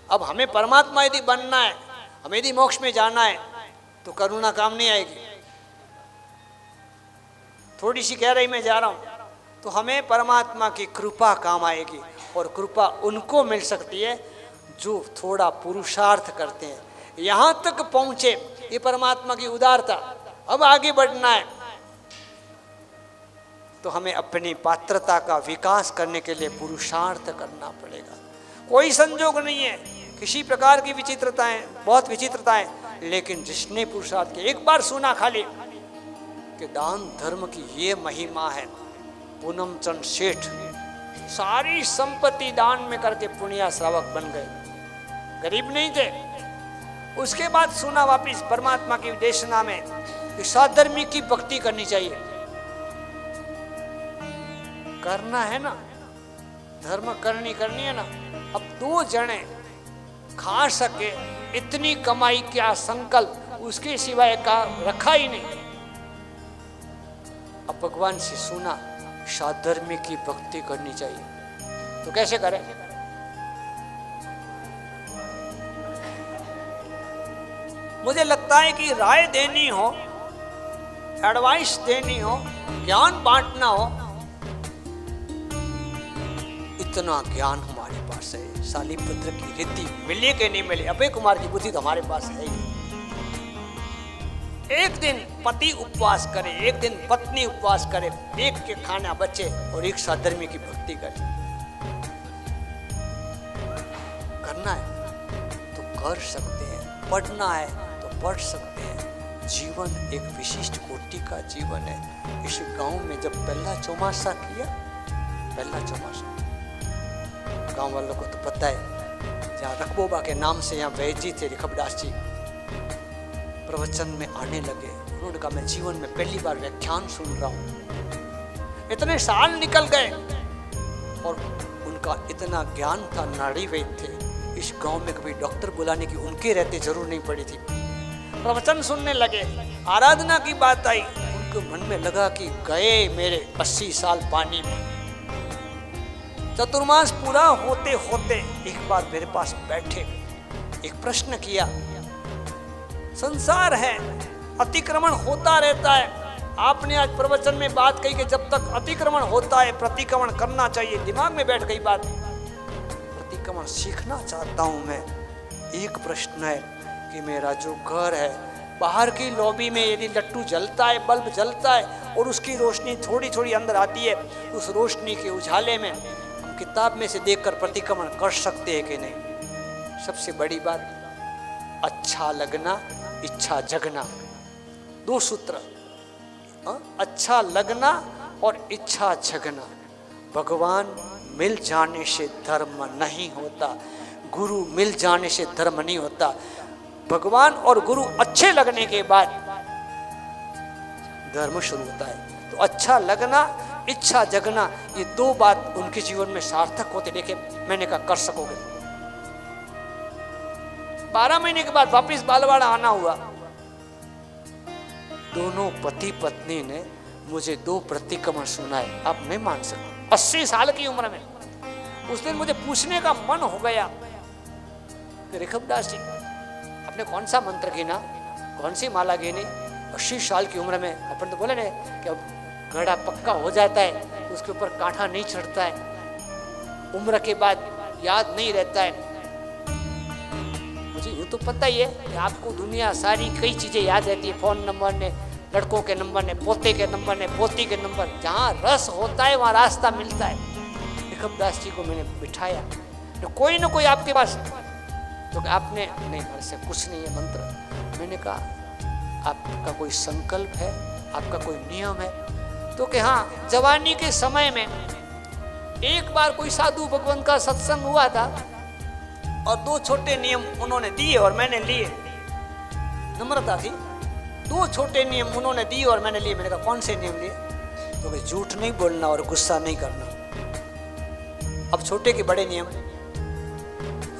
अब हमें परमात्मा यदि बनना है, हमें यदि मोक्ष में जाना है, तो करुणा काम नहीं आएगी। थोड़ी सी कह रही मैं जा रहा हूँ, तो हमें परमात्मा की कृपा काम आएगी, और कृपा उनको मिल सकती है जो थोड़ा पुरुषार्थ करते हैं। यहाँ तक पहुँचे, ये परमात्मा की उदारता। अब आगे बढ़ना है तो हमें अपनी पात्रता का विकास करने के लिए पुरुषार्थ करना पड़ेगा। कोई संजोग नहीं है, किसी प्रकार की विचित्रताएं, बहुत विचित्रताएं, लेकिन जिसने पुरुषार्थ किया, एक बार सुना खाली कि दान धर्म की ये महिमा है। पूनम चंद सेठ सारी संपत्ति दान में करके पुण्य श्रावक बन गए, गरीब नहीं थे। उसके बाद सुना वापिस परमात्मा की देशना में कि साधर्मी की भक्ति करनी चाहिए। करना है ना, धर्म करनी है ना। अब 2 जने खा सके इतनी कमाई क्या संकल्प उसके सिवाय का रखा ही नहीं। अब भगवान से सुना साधर्मी की भक्ति करनी चाहिए, तो कैसे करें? मुझे लगता है कि राय देनी हो, एडवाइस देनी हो, ज्ञान बांटना हो, इतना ज्ञान हमारे पास है। शालिपुत्र की रीति मिली कि नहीं मिली, अभय कुमार की बुद्धि तो हमारे पास है ही। एक दिन पति उपवास करे, एक दिन पत्नी उपवास करे, एक के खाना बचे और एक साधर्मी की भक्ति करे। करना है तो कर सकते हैं, पढ़ना है तो पढ़ सकते हैं। जीवन एक विशिष्ट कोटि का जीवन है। इस गांव में जब पहला चौमासा किया, पहला चौमासा गांव वालों को तो पता है, जहाँ रखबोबा के नाम से यहाँ वैद्य जी थे, रिखबदास जी प्रवचन में आने लगे। उन्होंने कहा मैं जीवन में पहली बार व्याख्यान सुन रहा हूँ। इतने साल निकल गए और उनका इतना ज्ञान था, नाड़ी वैद्य थे। इस गांव में कभी डॉक्टर बुलाने की उनके रहते जरूर नहीं पड़ी थी। प्रवचन सुनने लगे, आराधना की बात आई, उनके मन में लगा कि गए मेरे 80 साल पानी में। चतुर्मास पूरा होते होते एक बार मेरे पास बैठे, एक प्रश्न किया। संसार है, अतिक्रमण होता रहता है। आपने आज प्रवचन में बात कही कि जब तक अतिक्रमण होता है प्रतिक्रमण करना चाहिए। दिमाग में बैठ गई बात। प्रतिक्रमण सीखना चाहता हूं मैं। एक प्रश्न है कि मेरा जो घर है, बाहर की लॉबी में यदि लट्टू जलता है, बल्ब जलता है और उसकी रोशनी थोड़ी थोड़ी अंदर आती है, उस रोशनी के उजाले में हम किताब में से देखकर प्रतिक्रमण कर सकते हैं कि नहीं? सबसे बड़ी बात, अच्छा लगना, इच्छा जगना। 2 सूत्र, अच्छा लगना और इच्छा जगना। भगवान मिल जाने से धर्म नहीं होता, गुरु मिल जाने से धर्म नहीं होता। भगवान और गुरु अच्छे लगने के बाद धर्म शुरू होता है। तो अच्छा लगना, इच्छा जगना, ये 2 बात उनके जीवन में सार्थक होते देखे। मैंने कहा कर सकोगे। 12 महीने के बाद वापिस बालवाड़ा आना हुआ। दोनों पति पत्नी ने मुझे 2 प्रतिक्रमण सुनाए। आप नहीं मान सकते, 80 साल की उम्र में। उस दिन मुझे पूछने का मन हो गया कि रिखबदास जी आपने कौन सा मंत्र गिना, कौन सी माला गिनी? 80 साल की उम्र में। अपन तो बोले ना कि अब घड़ा पक्का हो जाता है तो उसके ऊपर कांटा नहीं चढ़ता है। उम्र के बाद याद नहीं रहता है। मुझे यूँ तो पता ही है कि आपको दुनिया सारी कई चीज़ें याद रहती है, फ़ोन नंबर ने, लड़कों के नंबर ने, पोते के नंबर ने, पोती के नंबर। जहाँ रस होता है वहाँ रास्ता मिलता है। भिखमदास जी को मैंने बिठाया, तो कोई ना कोई आपके पास, तो आपने नहीं, मेरे से कुछ नहीं है मंत्र। मैंने कहा आपका कोई संकल्प है, आपका कोई नियम है? तो कि हाँ, जवानी के समय में एक बार कोई साधु भगवान का सत्संग हुआ था और 2 छोटे नियम उन्होंने दिए और मैंने लिए। नम्रता थी। 2 छोटे नियम उन्होंने दिए और मैंने लिए। मैंने कहा कौन से नियम लिए? तो कि झूठ नहीं बोलना और गुस्सा नहीं करना। अब छोटे के बड़े नियम।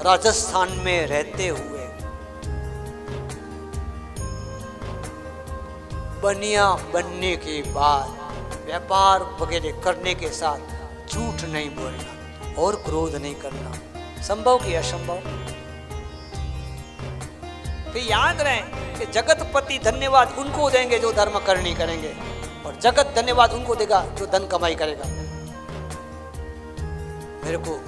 राजस्थान में रहते हुए बनिया बनने के बाद व्यापार वगैरह करने के साथ झूठ नहीं बोलना और क्रोध नहीं करना, संभव कि असंभव? तो याद रहे कि जगतपति धन्यवाद उनको देंगे जो धर्म करनी करेंगे, और जगत धन्यवाद उनको देगा जो धन कमाई करेगा। मेरे को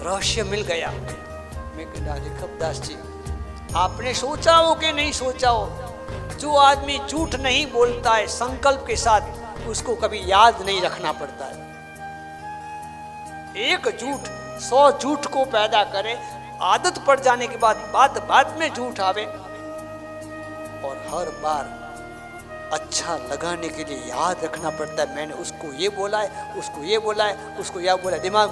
रहस्य मिल गया। मैं कहता भिखमदास जी, आपने सोचा हो कि नहीं सोचा हो, जो आदमी झूठ नहीं बोलता है संकल्प के साथ, उसको कभी याद नहीं रखना पड़ता है। एक झूठ 100 झूठ को पैदा करे, आदत पड़ जाने के बाद बात बात में झूठ आवे, और हर बार अच्छा लगाने के लिए याद रखना पड़ता है। मैंने उसको ये बोला है, उसको ये बोला है, उसको यह बोला है। दिमाग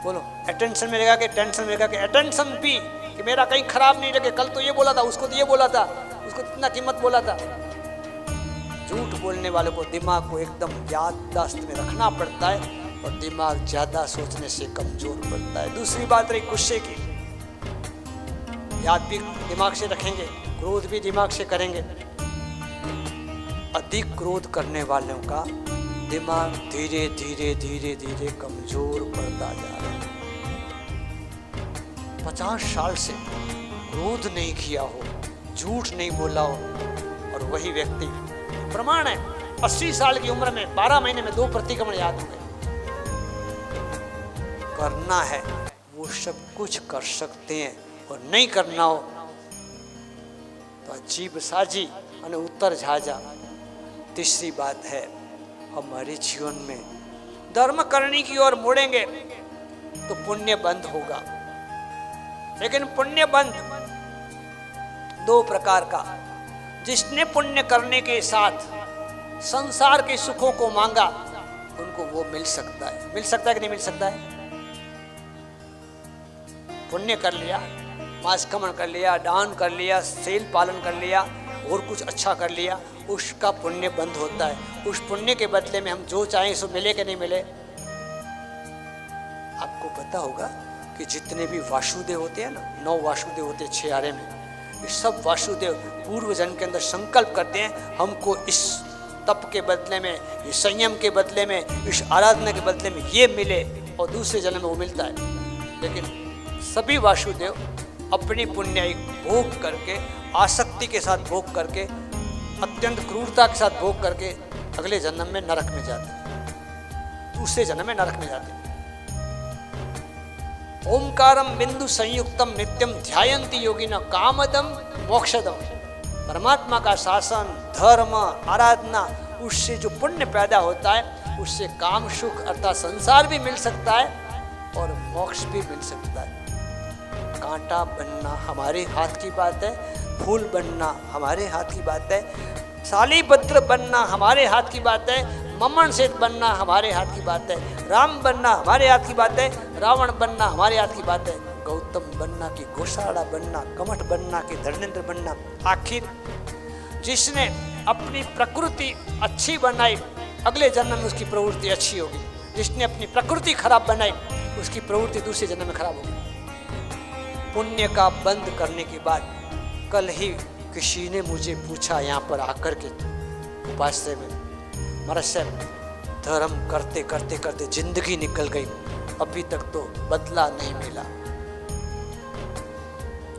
बोलो, अटेंशन में रहेगा कि टेंशन में रहेगा कि अटेंशन भी, कि मेरा कहीं खराब नहीं लगे, कल तो ये बोला था, उसको तो ये बोला था, उसको कितना कीमत बोला था। झूठ बोलने वाले को दिमाग को एकदम याददाश्त में रखना पड़ता है, और दिमाग ज्यादा सोचने से कमजोर पड़ता है। दूसरी बात रही गुस्से की, याद भी दिमाग से रखेंगे, क्रोध भी दिमाग से करेंगे। अधिक क्रोध करने वालों का दिमाग धीरे धीरे धीरे धीरे कमजोर पड़ता जा रहा है। 50 साल से क्रोध नहीं किया हो, झूठ नहीं बोला हो, और वही व्यक्ति, प्रमाण है 80 साल की उम्र में 12 महीने में 2 प्रतिक्रमण याद हो गए। करना है वो सब कुछ कर सकते हैं, और नहीं करना हो तो अजीब साजी और उत्तर झाजा। तीसरी बात है, हमारे जीवन में धर्म करने की ओर मुड़ेंगे तो पुण्य बंद होगा। लेकिन पुण्य बंद 2 प्रकार का। जिसने पुण्य करने के साथ संसार के सुखों को मांगा, उनको वो मिल सकता है। मिल सकता है कि नहीं मिल सकता है? पुण्य कर लिया, मांसकमण कर लिया, दान कर लिया, सेल पालन कर लिया, और कुछ अच्छा कर लिया, उसका पुण्य बंद होता है। उस पुण्य के बदले में हम जो चाहें सो मिले कि नहीं मिले। आपको पता होगा कि जितने भी वासुदेव होते हैं ना, 9 वासुदेव होते हैं 6 आरे में, ये सब वासुदेव पूर्व जन्म के अंदर संकल्प करते हैं हमको इस तप के बदले में, इस संयम के बदले में, इस आराधना के बदले में ये मिले, और दूसरे जन्म में वो मिलता है। लेकिन सभी वासुदेव अपनी पुण्य भोग करके, आसक्ति के साथ भोग करके, अत्यंत क्रूरता के साथ भोग करके अगले जन्म में नरक में जाते हैं, दूसरे जन्म में नरक में जाते हैं। ओमकारम बिंदु संयुक्तम नित्यम ध्यायन्ति योगिना कामदम मोक्षदम। परमात्मा का शासन, धर्म, आराधना, उससे जो पुण्य पैदा होता है, उससे काम सुख अर्थात संसार भी मिल सकता है और मोक्ष भी मिल सकता है। कांटा बनना हमारे हाथ की बात है, फूल बनना हमारे हाथ की बात है, शालीभद्र बनना हमारे हाथ की बात है, ममन सेठ बनना हमारे हाथ की बात है, राम बनना हमारे हाथ की बात है, रावण बनना हमारे हाथ की बात है, गौतम बनना की घोषाड़ा बनना, कमठ बनना की धर्मेंद्र बनना। आखिर जिसने अपनी प्रकृति अच्छी बनाई, अगले जन्म में उसकी प्रवृत्ति अच्छी होगी। जिसने अपनी प्रकृति खराब बनाई, उसकी प्रवृत्ति दूसरे जन्म में खराब होगी। पुण्य का बंद करने के बाद, कल ही किसी ने मुझे पूछा यहाँ पर आकर के उपास्य में, महाराज साहब धर्म करते करते करते जिंदगी निकल गई, अभी तक तो बदला नहीं मिला।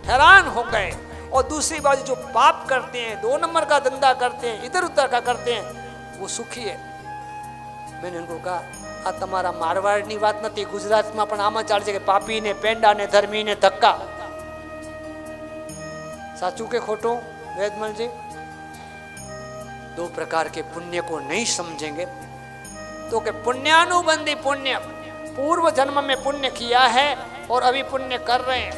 हैरान हो गए। और दूसरी बात, जो पाप करते हैं, 2 नंबर का धंधा करते हैं, इधर उधर का करते हैं, वो सुखी है। मैंने उनको कहा આ તમારા મારવાડની વાત નથી, ગુજરાતમાં પણ આમ જ ચાલે છે કે પાપીને પેંડા ને ધર્મીને ધક્કા. साचू के खोटो वेदमल जी? दो प्रकार के पुण्य को नहीं समझेंगे तो कि पुण्यानुबंधी पुण्य, पूर्व जन्म में पुण्य किया है और अभी पुण्य कर रहे हैं,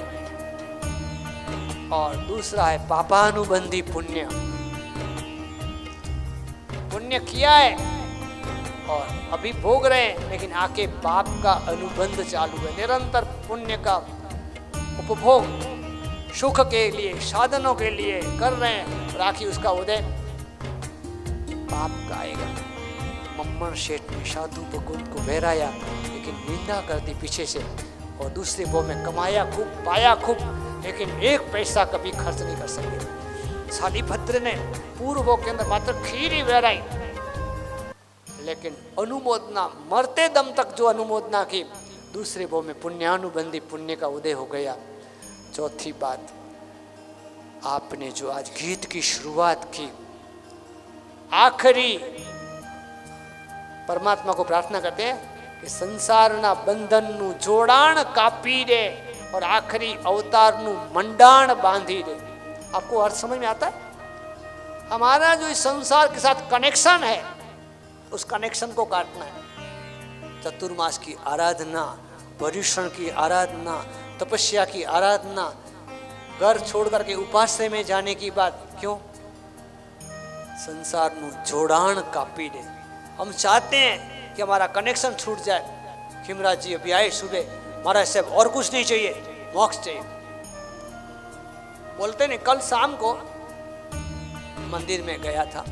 और दूसरा है पापानुबंधी पुण्य. पुण्य किया है और अभी भोग रहे हैं, लेकिन आके पाप का अनुबंध चालू है. निरंतर पुण्य का उपभोग सुख के लिए, साधनों के लिए कर रहे हैं, और आखिर उसका उदय पाप का आएगा. मम्मन शेठ ने साधु भगवंत को बहराया, लेकिन निंदा कर दी पीछे से, और दूसरे वो में कमाया खूब, पाया खूब, लेकिन एक पैसा कभी खर्च नहीं कर सके. शालिभद्र ने पूर्वों के अंदर मात्र खीर ही बहराई, लेकिन अनुमोदना, मरते दम तक जो अनुमोदना की, दूसरे वो में पुण्यानुबंधी पुण्य का उदय हो गया. चौथी बात, आपने जो आज गीत की शुरुआत की, आखिरी परमात्मा को प्रार्थना करते हैं कि संसारना बंधननु जोड़ाण कापी दे और आखिरी अवतारनु मंडाण बांधी दे. आपको अर्थ समझ में आता है? हमारा जो इस संसार के साथ कनेक्शन है, उस कनेक्शन को काटना है. चतुर्मास की आराधना, पर्युषण की आराधना, तपस्या की आराधना, घर छोड़ करके उपास्य में जाने की बात क्यों? संसार नु जोड़ाण कापी दे. हम चाहते हैं कि हमारा कनेक्शन छूट जाए. खिमराज जी अभी आए सुबह, महाराज साहब और कुछ नहीं चाहिए, मोक्ष चाहिए. बोलते नहीं, कल शाम को मंदिर में गया था,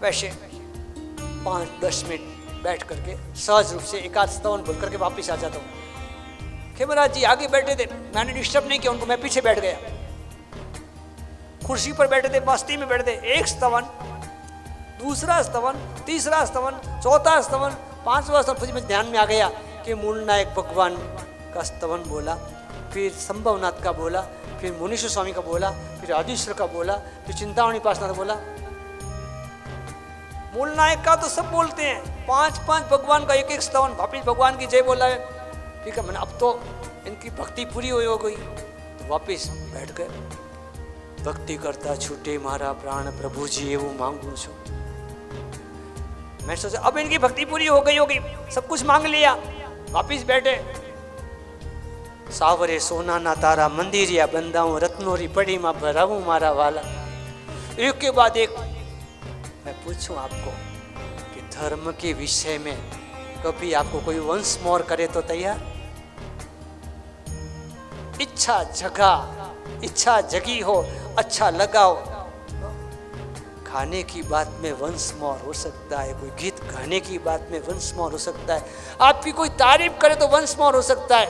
वैसे 5-10 मिनट बैठ करके सहज रूप से एकाध स्तवन बोल करके वापिस आ जाता हूँ. खिमराज जी आगे बैठे थे, मैंने डिस्टर्ब नहीं किया उनको, मैं पीछे बैठ गया. कुर्सी पर बैठे थे, मस्ती में बैठे थे. एक स्तवन, दूसरा स्तवन, तीसरा स्तवन, चौथा स्तवन, 5वां स्तवन, फिर मुझे ध्यान में आ गया कि मूलनायक भगवान का स्तवन बोला, फिर संभवनाथ का बोला, फिर मुनीश्वर स्वामी का बोला, फिर आदिश्वर का बोला, फिर चिंतामणि पासनाथ बोला. मूलनायक का तो सब बोलते हैं, 5-5 भगवान का एक स्तवन, वापिस भगवान की जय बोला है. ठीक है, मैंने अब तो इनकी भक्ति पूरी हो गई, तो वापिस बैठ गए. भक्ति करता छूटे मारा प्राण प्रभु जी एवं मांगू छू. मैं सोचा अब इनकी भक्ति पूरी हो गई होगी, सब कुछ मांग लिया, वापिस बैठे. सावरे सोना ना तारा मंदिरिया बंदाऊं, रत्नोरी पड़ी मां भराऊं मारा वाला. एक के बाद एक मैं पूछूं आपको कि धर्म के विषय में कभी आपको कोई वंस मोर करे तो तैयार? इच्छा जगा, इच्छा जगी हो, अच्छा लगाओ. खाने की बात में वंस मोर हो सकता है, कोई गीत गाने की बात में वंस मोर हो सकता है, आपकी कोई तारीफ करे तो वंस मोर हो सकता है.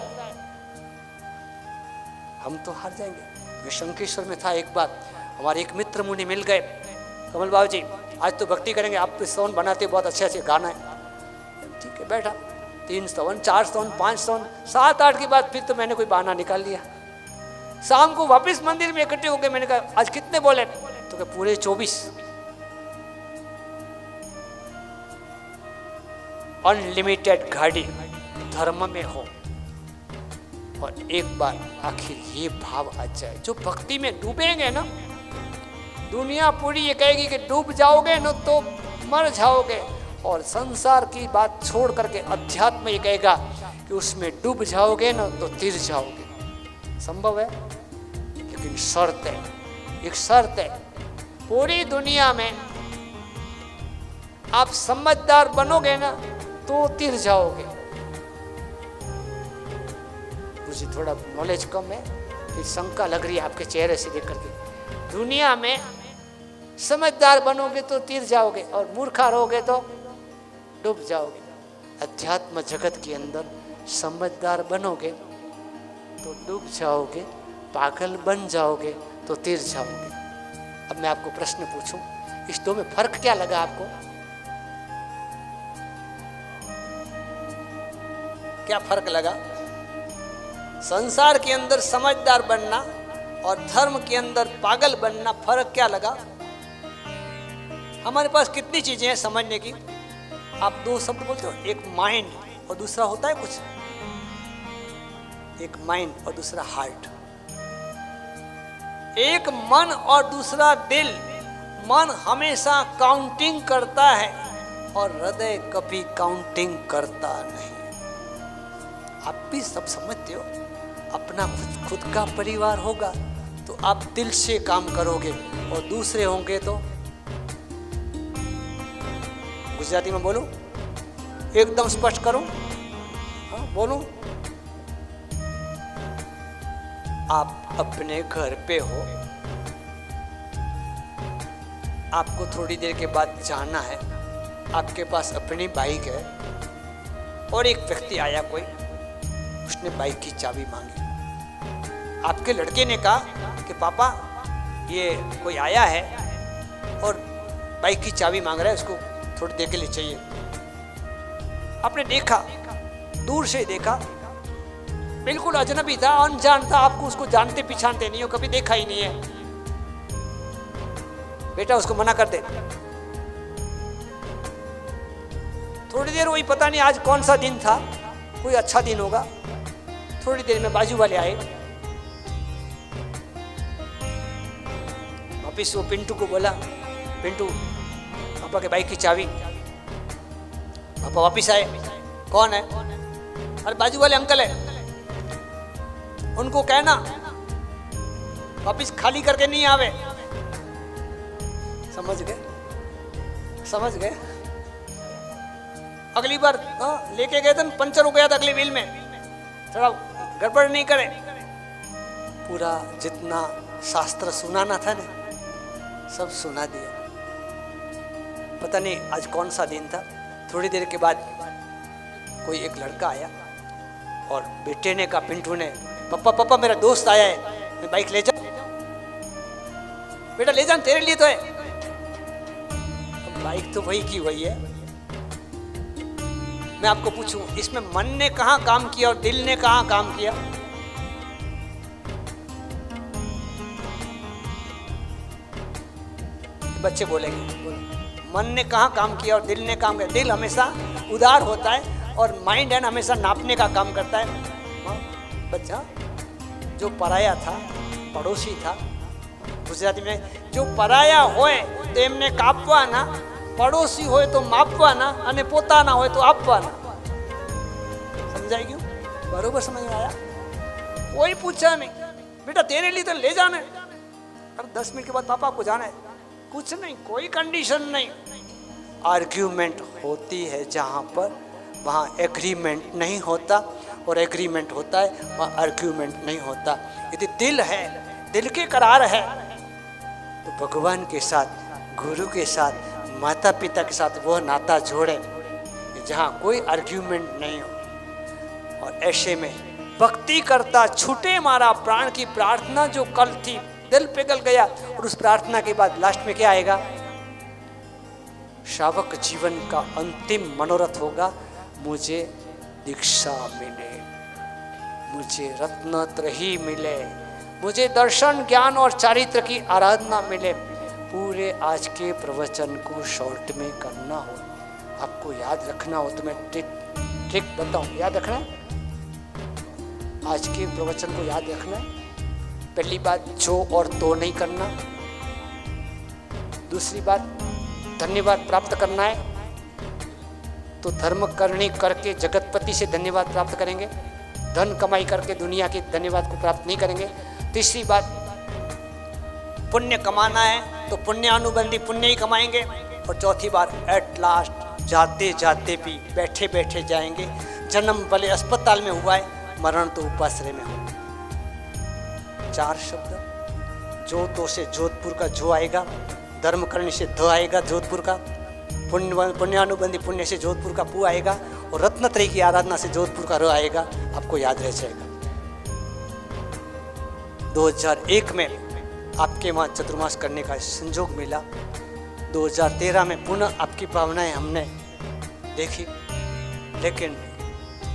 हम तो हार जाएंगे. मैं शंकेश्वर में था एक बार, हमारे एक मित्र मुनि मिल गए, कमल बाबू जी आज तो भक्ति करेंगे, आप स्तवन बनाते बहुत अच्छे अच्छे गाना है. ठीक है, बैठा. 3 स्तवन, 4 स्तवन, 5 स्तवन, 7-8 के बाद फिर तो मैंने कोई बहाना निकाल लिया. शाम को वापस मंदिर में इकट्ठे हो गए. मैंने कहा आज कितने बोले? तो क्या पूरे 24. अनलिमिटेड गाड़ी धर्म में हो, और एक बार आखिर ये भाव आ जाए, जो भक्ति में डूबेंगे ना, दुनिया पूरी ये कहेगी कि डूब जाओगे ना तो मर जाओगे, और संसार की बात छोड़ करके अध्यात्म ये कहेगा कि उसमें डूब जाओगे ना तो तिर जाओगे. संभव है, लेकिन शर्त है, एक शर्त है, पूरी दुनिया में आप समझदार बनोगे ना तो तिर जाओगे. मुझे थोड़ा नॉलेज कम है, फिर शंका लग रही है आपके चेहरे से देख करके. दुनिया में समझदार बनोगे तो तिर जाओगे, और मूर्खा रहोगे तो डूब जाओगे. अध्यात्म जगत के अंदर समझदार बनोगे तो डूब जाओगे, पागल बन जाओगे तो तिर जाओगे. अब मैं आपको प्रश्न पूछूं, इस दो में फर्क क्या लगा आपको? क्या फर्क लगा? संसार के अंदर समझदार बनना और धर्म के अंदर पागल बनना, फर्क क्या लगा? हमारे पास कितनी चीजें हैं समझने की. आप 2 शब्द बोलते हो, एक माइंड, और दूसरा होता है कुछ, एक माइंड और दूसरा हार्ट, एक मन और दूसरा दिल। मन हमेशा काउंटिंग करता है और हृदय कभी काउंटिंग करता नहीं। आप भी सब समझते हो, अपना खुद का परिवार होगा तो आप दिल से काम करोगे और दूसरे होंगे तो, गुजराती में बोलूं, एकदम स्पष्ट करूं, हाँ बोलूं, आप अपने घर पे हो, आपको थोड़ी देर के बाद जाना है, आपके पास अपनी बाइक है और एक व्यक्ति आया कोई, उसने बाइक की चाबी मांगी। आपके लड़के ने कहा कि पापा ये कोई आया है और बाइक की चाबी मांग रहा है, उसको थोड़ी देर के लिए चाहिए। आपने देखा, दूर से देखा, बिल्कुल अजनबी था, अनजान था, आपको उसको जानते पहचानते नहीं हो, कभी देखा ही नहीं है। बेटा उसको मना कर दे। थोड़ी देर वही, पता नहीं आज कौन सा दिन था, कोई अच्छा दिन होगा, थोड़ी देर में बाजू वाले आए, वापिस वो पिंटू को बोला, पिंटू पापा के बाइक की चाबी। पापा वापिस आए, कौन है? अरे बाजू वाले अंकल है, उनको कहना वापिस खाली करके नहीं आवे। समझ गए? समझ गए? अगली बार लेके गए थे, पंचर हो गया था अगले व्हील में, थोड़ा गड़बड़ नहीं करे। पूरा जितना शास्त्र सुनाना था ना, सब सुना दिया। पता नहीं आज कौन सा दिन था। थोड़ी देर के बाद कोई एक लड़का आया और बेटे ने कहा, पिंटू ने, पापा पापा मेरा दोस्त आया है, मैं बाइक ले जा। बेटा ले जा, तेरे लिए तो है। बाइक तो वही की वही है। मैं आपको पूछूं, इसमें मन ने कहां काम किया और दिल ने कहां काम किया? बच्चे बोलेंगे, मन ने कहां काम किया और दिल ने काम किया? दिल हमेशा उदार होता है और माइंड है हमेशा नापने का काम करता है। बच्चा जो पराया था, पड़ोसी था, गुजराती में जो पराया होए तो एमने कापवाना, पड़ोसी होए तो मापवाना, अने पोताना होए तो आपवाना। समझाई क्यों? बरोबर समझ में आया? कोई पूछा नहीं, बेटा तेरे लिए तो ले जाना है। अरे 10 मिनट के बाद पापा आपको जाना है, कुछ नहीं, कोई कंडीशन नहीं। आर्ग्यूमेंट होती है जहाँ पर, वहाँ एग्रीमेंट नहीं होता, और एग्रीमेंट होता है वहाँ आर्ग्यूमेंट नहीं होता। यदि दिल है, दिल के करार है, तो भगवान के साथ, गुरु के साथ, माता पिता के साथ वह नाता जोड़े जहाँ कोई आर्ग्यूमेंट नहीं हो। और ऐसे में भक्ति करता छूटे मारा प्राण की प्रार्थना जो कल थी, दिल पिघल गया। और उस प्रार्थना के बाद लास्ट में क्या आएगा? श्रावक जीवन का अंतिम मनोरथ होगा, मुझे दीक्षा मिले, मुझे रत्नत्रयी मिले, मुझे दर्शन ज्ञान और चारित्र की आराधना मिले। पूरे आज के प्रवचन को शॉर्ट में करना हो, आपको याद रखना हो तो मैं ट्रिक बताऊं, याद रखना है। आज के प्रवचन को याद रखना है। पहली बात, जो और तो नहीं करना। दूसरी बात, धन्यवाद प्राप्त करना है तो धर्म करनी करके जगतपति से धन्यवाद प्राप्त करेंगे, धन कमाई करके दुनिया के धन्यवाद को प्राप्त नहीं करेंगे। तीसरी बात, पुण्य कमाना है तो पुण्य अनुबंधी पुण्य ही कमाएंगे। और चौथी बात, एट लास्ट जाते जाते भी बैठे बैठे जाएंगे। जन्म भले अस्पताल में हुआ है, मरण तो उपाश्रय में हो। 4 शब्द, जो तो से जोधपुर का जो आएगा, धर्म करने से ध आएगा जोधपुर का, पुण्यानुबंधी पुण्य से जोधपुर का पू आएगा, और रत्नत्रयी की आराधना से जोधपुर का र आएगा। आपको याद रह जाएगा। 2001 में आपके वहाँ चतुर्मास करने का संजोग मिला। 2013 में पुनः आपकी भावनाएं हमने देखी, लेकिन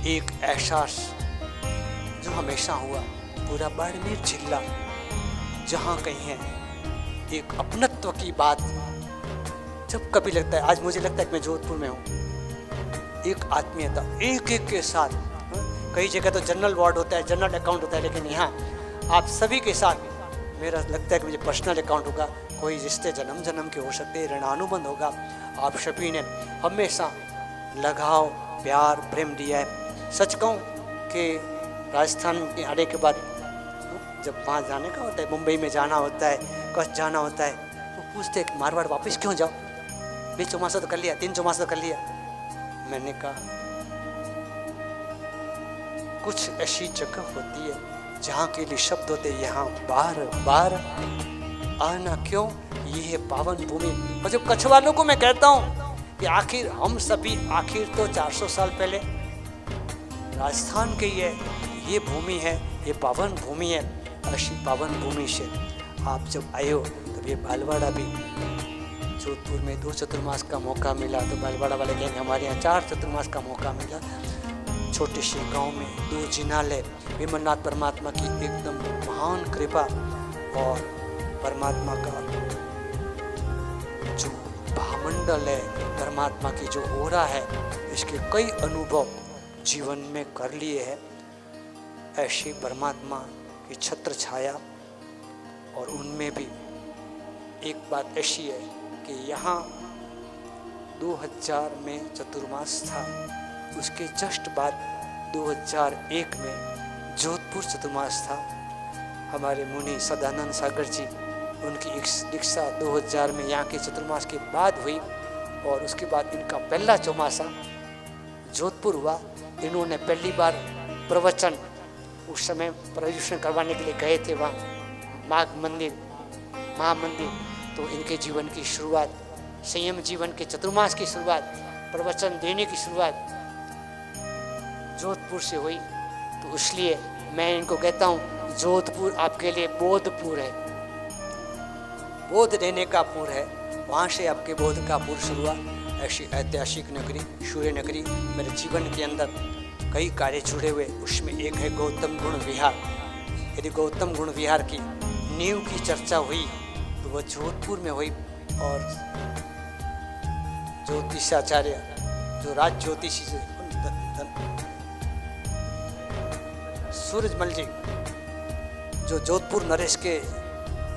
एक एहसास जो हमेशा हुआ, पूरा बाड़मेर जिला जहाँ कहीं है, एक अपनत्व की बात जब कभी लगता है। आज मुझे लगता है कि मैं जोधपुर में हूँ, एक आत्मीयता एक एक के साथ। कई जगह तो जनरल वार्ड होता है, जनरल अकाउंट होता है, लेकिन यहाँ आप सभी के साथ मेरा लगता है कि मुझे पर्सनल अकाउंट होगा। कोई रिश्ते जन्म जन्म के हो सकते हैं, ऋणानुबंध होगा। आप सभी ने हमेशा लगाव, प्यार, प्रेम दिया है। सच कहूँ कि राजस्थान के आने के बाद जब वहाँ जाने का होता है, मुंबई में जाना होता है, कच्छ जाना होता है, तो पूछते हैं मारवाड़ वापस क्यों जाओ, 20 चौमासा तो कर लिया, 3 चौमासा कर लिया। मैंने कहा कुछ ऐसी जगह होती है जहाँ के लिए शब्द होते हैं यहाँ बार बार आना क्यों, ये है पावन भूमि। और जब कच्छ वालों को मैं कहता हूँ कि आखिर हम सभी आखिर तो 400 साल पहले राजस्थान के ये भूमि है, ये पावन भूमि है। ऐसी पावन भूमि से आप जब आए हो तब ये बालवाड़ा भी, जोधपुर में 2 चतुर्मास का मौका मिला तो बालवाड़ा वाले कहेंगे हमारे यहाँ 4 चतुर्मास का मौका मिला। छोटे से गांव में 2 जिनालय, विमलनाथ परमात्मा की एकदम महान कृपा और परमात्मा का जो भामंडल है, परमात्मा की जो ओरा है, इसके कई अनुभव जीवन में कर लिए हैं। ऐसी परमात्मा की छत्र छाया, और उनमें भी एक बात ऐसी है कि यहाँ 2000 में चतुर्मास था, उसके जस्ट बाद 2001 में जोधपुर चतुर्मास था। हमारे मुनि सदानंद सागर जी, उनकी दीक्षा 2000 में यहाँ के चतुर्मास के बाद हुई, और उसके बाद इनका पहला चौमासा जोधपुर हुआ। इन्होंने पहली बार प्रवचन उस समय प्रदर्शन करवाने के लिए गए थे वहाँ माघ मंदिर, महामंदिर। तो इनके जीवन की शुरुआत, संयम जीवन के चतुर्मास की शुरुआत, प्रवचन देने की शुरुआत जोधपुर से हुई। तो इसलिए मैं इनको कहता हूँ जोधपुर आपके लिए बोधपुर है, बोध देने का पुर है। वहाँ से आपके बोध का पुर शुरू हुआ। ऐसी ऐतिहासिक नगरी, सूर्य नगरी, मेरे जीवन के अंदर कई कार्य जुड़े हुए, उसमें एक है गौतम गुण विहार। यदि गौतम गुण विहार की नींव की चर्चा हुई तो वह जोधपुर में हुई, और ज्योतिषाचार्य जो राज ज्योतिषी सूरजमल जी, जो जोधपुर नरेश के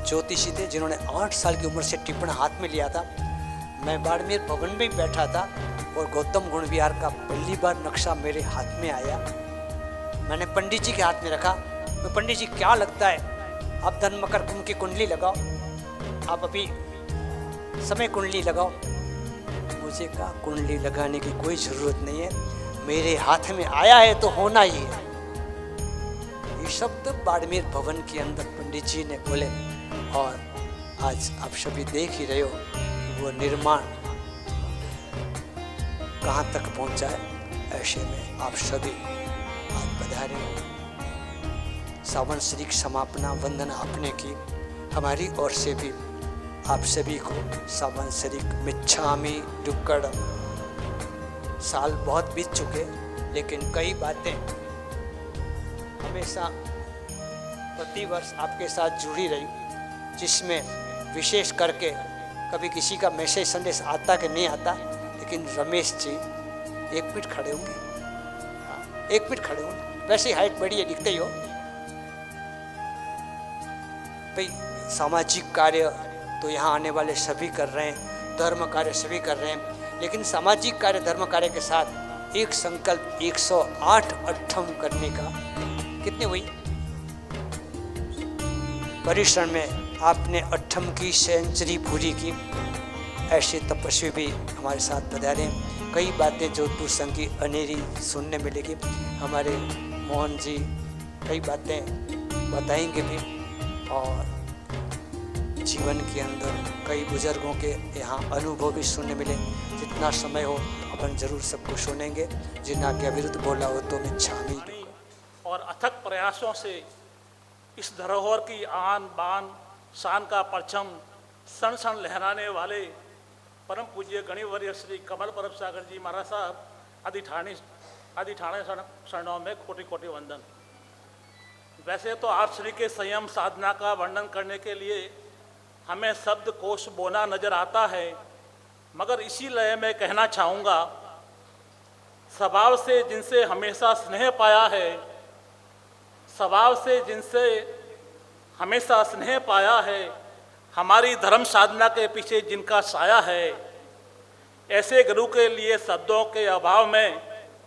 ज्योतिषी थे, जिन्होंने 8 साल की उम्र से टिप्पण हाथ में लिया था। मैं बाड़मेर भवन में बैठा था और गौतम गुण विहार का पहली बार नक्शा मेरे हाथ में आया। मैंने पंडित जी के हाथ में रखा। मैं पंडित जी क्या लगता है, आप धन मकर कुंभ की कुंडली लगाओ, आप अभी समय कुंडली लगाओ। मुझे कहा कुंडली लगाने की कोई ज़रूरत नहीं है, मेरे हाथ में आया है तो होना ही है। ये शब्द बाड़मेर भवन के अंदर पंडित जी ने बोले, और आज आप सभी देख ही रहे हो वो निर्माण कहाँ तक पहुँचा है। ऐसे में आप सभी आज पधारे हो। सावन श्री समापना वंदना अपने की हमारी ओर से भी आप सभी को सावन श्री मिच्छामी डुक्कड़। साल बहुत बीत चुके, लेकिन कई बातें हमेशा प्रतिवर्ष आपके साथ जुड़ी रही, जिसमें विशेष करके कभी किसी का मैसेज संदेश आता कि नहीं आता, लेकिन रमेश जी 1 मिनट खड़े होंगे, 1 मिनट खड़े होंगे, वैसे ही हाइट बड़ी है, दिखते ही हो भाई। सामाजिक कार्य तो यहाँ आने वाले सभी कर रहे हैं, धर्म कार्य सभी कर रहे हैं, लेकिन सामाजिक कार्य धर्म कार्य के साथ एक संकल्प 108 अट्ठम करने का। कितनी हुई परिश्रम में आपने 8 की सेंचुरी पूरी की। ऐसे तपस्वी भी हमारे साथ पधारे। कई बातें जोधपुर संघ की अनेरी सुनने मिलेगी। हमारे मोहन जी कई बातें बताएंगे भी, और जीवन के अंदर कई बुजुर्गों के यहाँ अनुभव भी सुनने मिले। जितना समय हो अपन जरूर सबको सुनेंगे। जिन्ना के विरुद्ध बोला हो तो मिच्छामी। और अथक प्रयासों से इस धरोहर की आन बान शान का परचम सन सन लहराने वाले परम पूज्य गणिवर्य श्री कमल परब सागर जी महाराज साहब अधिठाणे शरणों में कोटि कोटि वंदन। वैसे तो आप श्री के संयम साधना का वर्णन करने के लिए हमें शब्द कोश बोना नजर आता है, मगर इसी लय में कहना चाहूँगा स्वभाव से जिनसे हमेशा स्नेह पाया है, स्वभाव से जिनसे हमेशा स्नेह पाया है, हमारी धर्म साधना के पीछे जिनका साया है, ऐसे गुरु के लिए शब्दों के अभाव में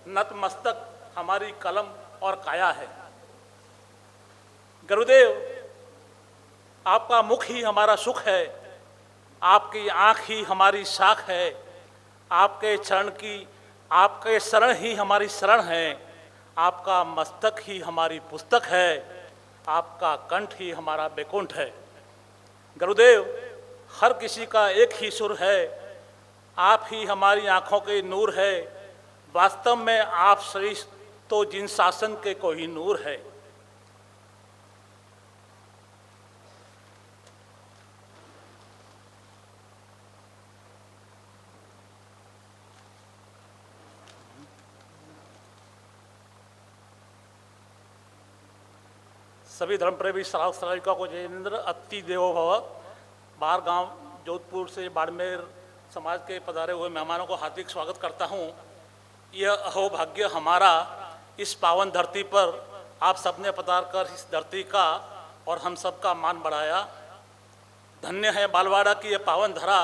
नतमस्तक हमारी कलम और काया है। गुरुदेव, आपका मुख ही हमारा सुख है, आपकी आँख ही हमारी साख है, आपके शरण ही हमारी शरण है, आपका मस्तक ही हमारी पुस्तक है, आपका कंठ ही हमारा वैकुंठ है। गुरुदेव, हर किसी का एक ही सुर है, आप ही हमारी आँखों के नूर है, वास्तव में आप श्रेष्ठ तो जिन शासन के कोई नूर है। सभी धर्मप्रेमी श्रावक श्राविका को जय जिनेंद्र। अति देवो भव। बाहर गांव जोधपुर से बाड़मेर समाज के पधारे हुए मेहमानों को हार्दिक स्वागत करता हूं। यह अहोभाग्य हमारा इस पावन धरती पर आप सबने पधार कर इस धरती का और हम सब का मान बढ़ाया। धन्य है बालवाड़ा की यह पावन धरा,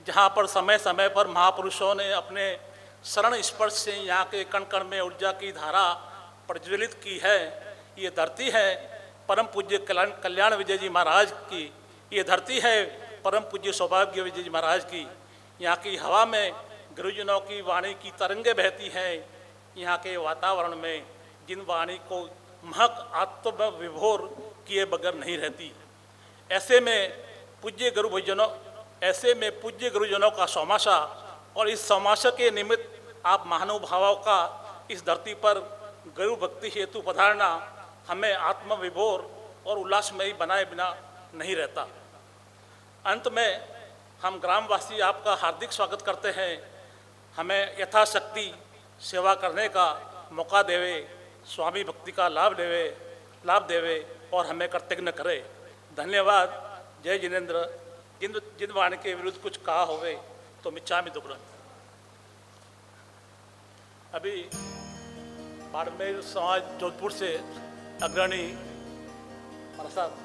जहां पर समय समय पर महापुरुषों ने अपने शरण स्पर्श से यहाँ के कण कण में ऊर्जा की धारा प्रज्वलित की है। ये धरती है परम पूज्य कल्याण विजय जी महाराज की, ये धरती है परम पूज्य सौभाग्य विजय जी महाराज की। यहाँ की हवा में गुरुजनों की वाणी की तरंगें बहती हैं। यहाँ के वातावरण में जिन वाणी को महक आत्म विभोर किए बगैर नहीं रहती। ऐसे में पूज्य गुरुजनों का सौमासा, और इस सौमासा के निमित्त आप महानुभावों का इस धरती पर गुरु भक्ति हेतु पधारना हमें आत्म विभोर और उल्लासमयी बनाए बिना नहीं रहता। अंत में हम ग्रामवासी आपका हार्दिक स्वागत करते हैं। हमें यथाशक्ति सेवा करने का मौका देवे, स्वामी भक्ति का लाभ देवे और हमें कृतज्ञ करे। धन्यवाद। जय जिनेंद्र। जिन वाणी के विरुद्ध कुछ कहा होवे तो मिच्छामि दुक्कडम। अभी बाड़मेर समाज जोधपुर से अग्रणी प्रसाद।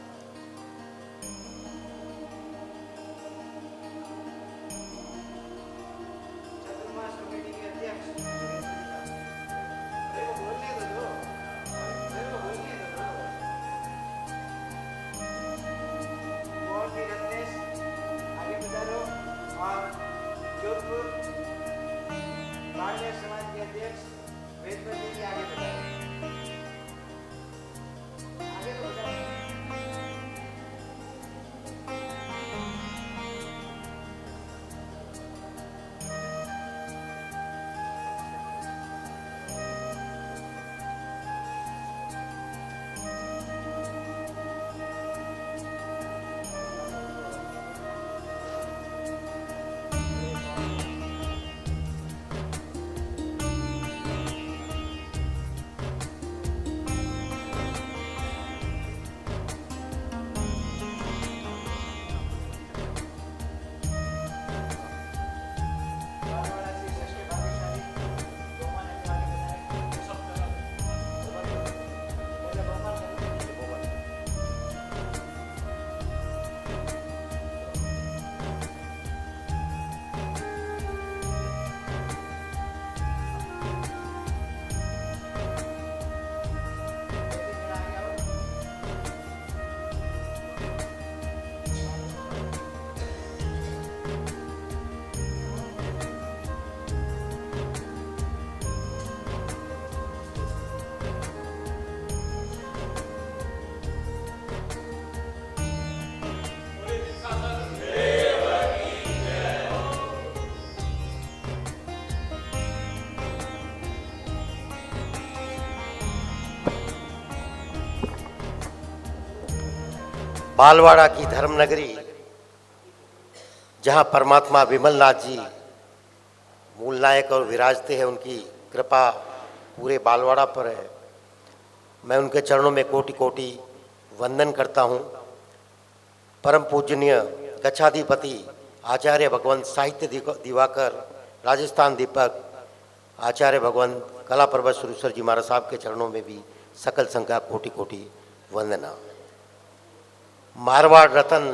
बालवाड़ा की धर्मनगरी, जहाँ परमात्मा विमलनाथ जी मूल नायक और विराजते हैं, उनकी कृपा पूरे बालवाड़ा पर है। मैं उनके चरणों में कोटि कोटि वंदन करता हूँ। परम पूजनीय गच्छाधिपति आचार्य भगवंत साहित्य दिवाकर, राजस्थान दीपक, आचार्य भगवान कला पर्वत सुरेश्वर जी महाराज साहब के चरणों में भी सकल संख्या कोटि कोटि वंदना। मारवाड़ रतन,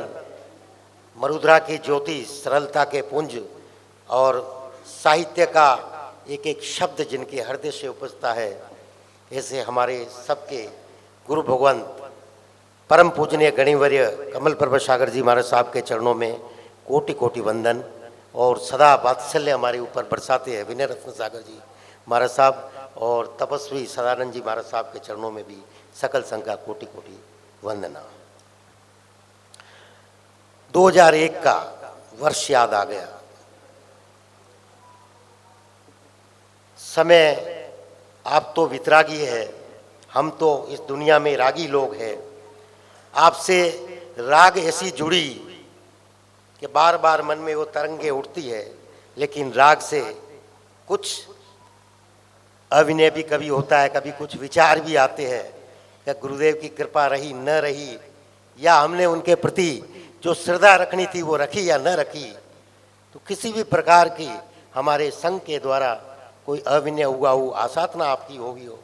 मरुद्रा की ज्योति, सरलता के पुंज और साहित्य का एक एक शब्द जिनके हृदय से उपजता है, ऐसे हमारे सबके गुरु भगवान परम पूजनीय गणिवर्य कमल पर्वत सागर जी महाराज साहब के चरणों में कोटि कोटि वंदन और सदा वात्सल्य हमारे ऊपर बरसाते हैं विनय रत्न सागर जी महाराज साहब और तपस्वी सदानंद जी महाराज साहब के चरणों में भी सकल संख्या कोटि कोटि वंदना। 2001 का वर्ष याद आ गया। समय आप तो वितरागी है, हम तो इस दुनिया में रागी लोग हैं। आपसे राग ऐसी जुड़ी कि बार बार मन में वो तरंगे उठती है, लेकिन राग से कुछ अभिनय भी कभी होता है, कभी कुछ विचार भी आते हैं कि गुरुदेव की कृपा रही न रही, या हमने उनके प्रति जो श्रद्धा रखनी थी वो रखी या न रखी। तो किसी भी प्रकार की हमारे संघ के द्वारा कोई अभिनय हुआ हो, आसाधना आपकी होगी हो।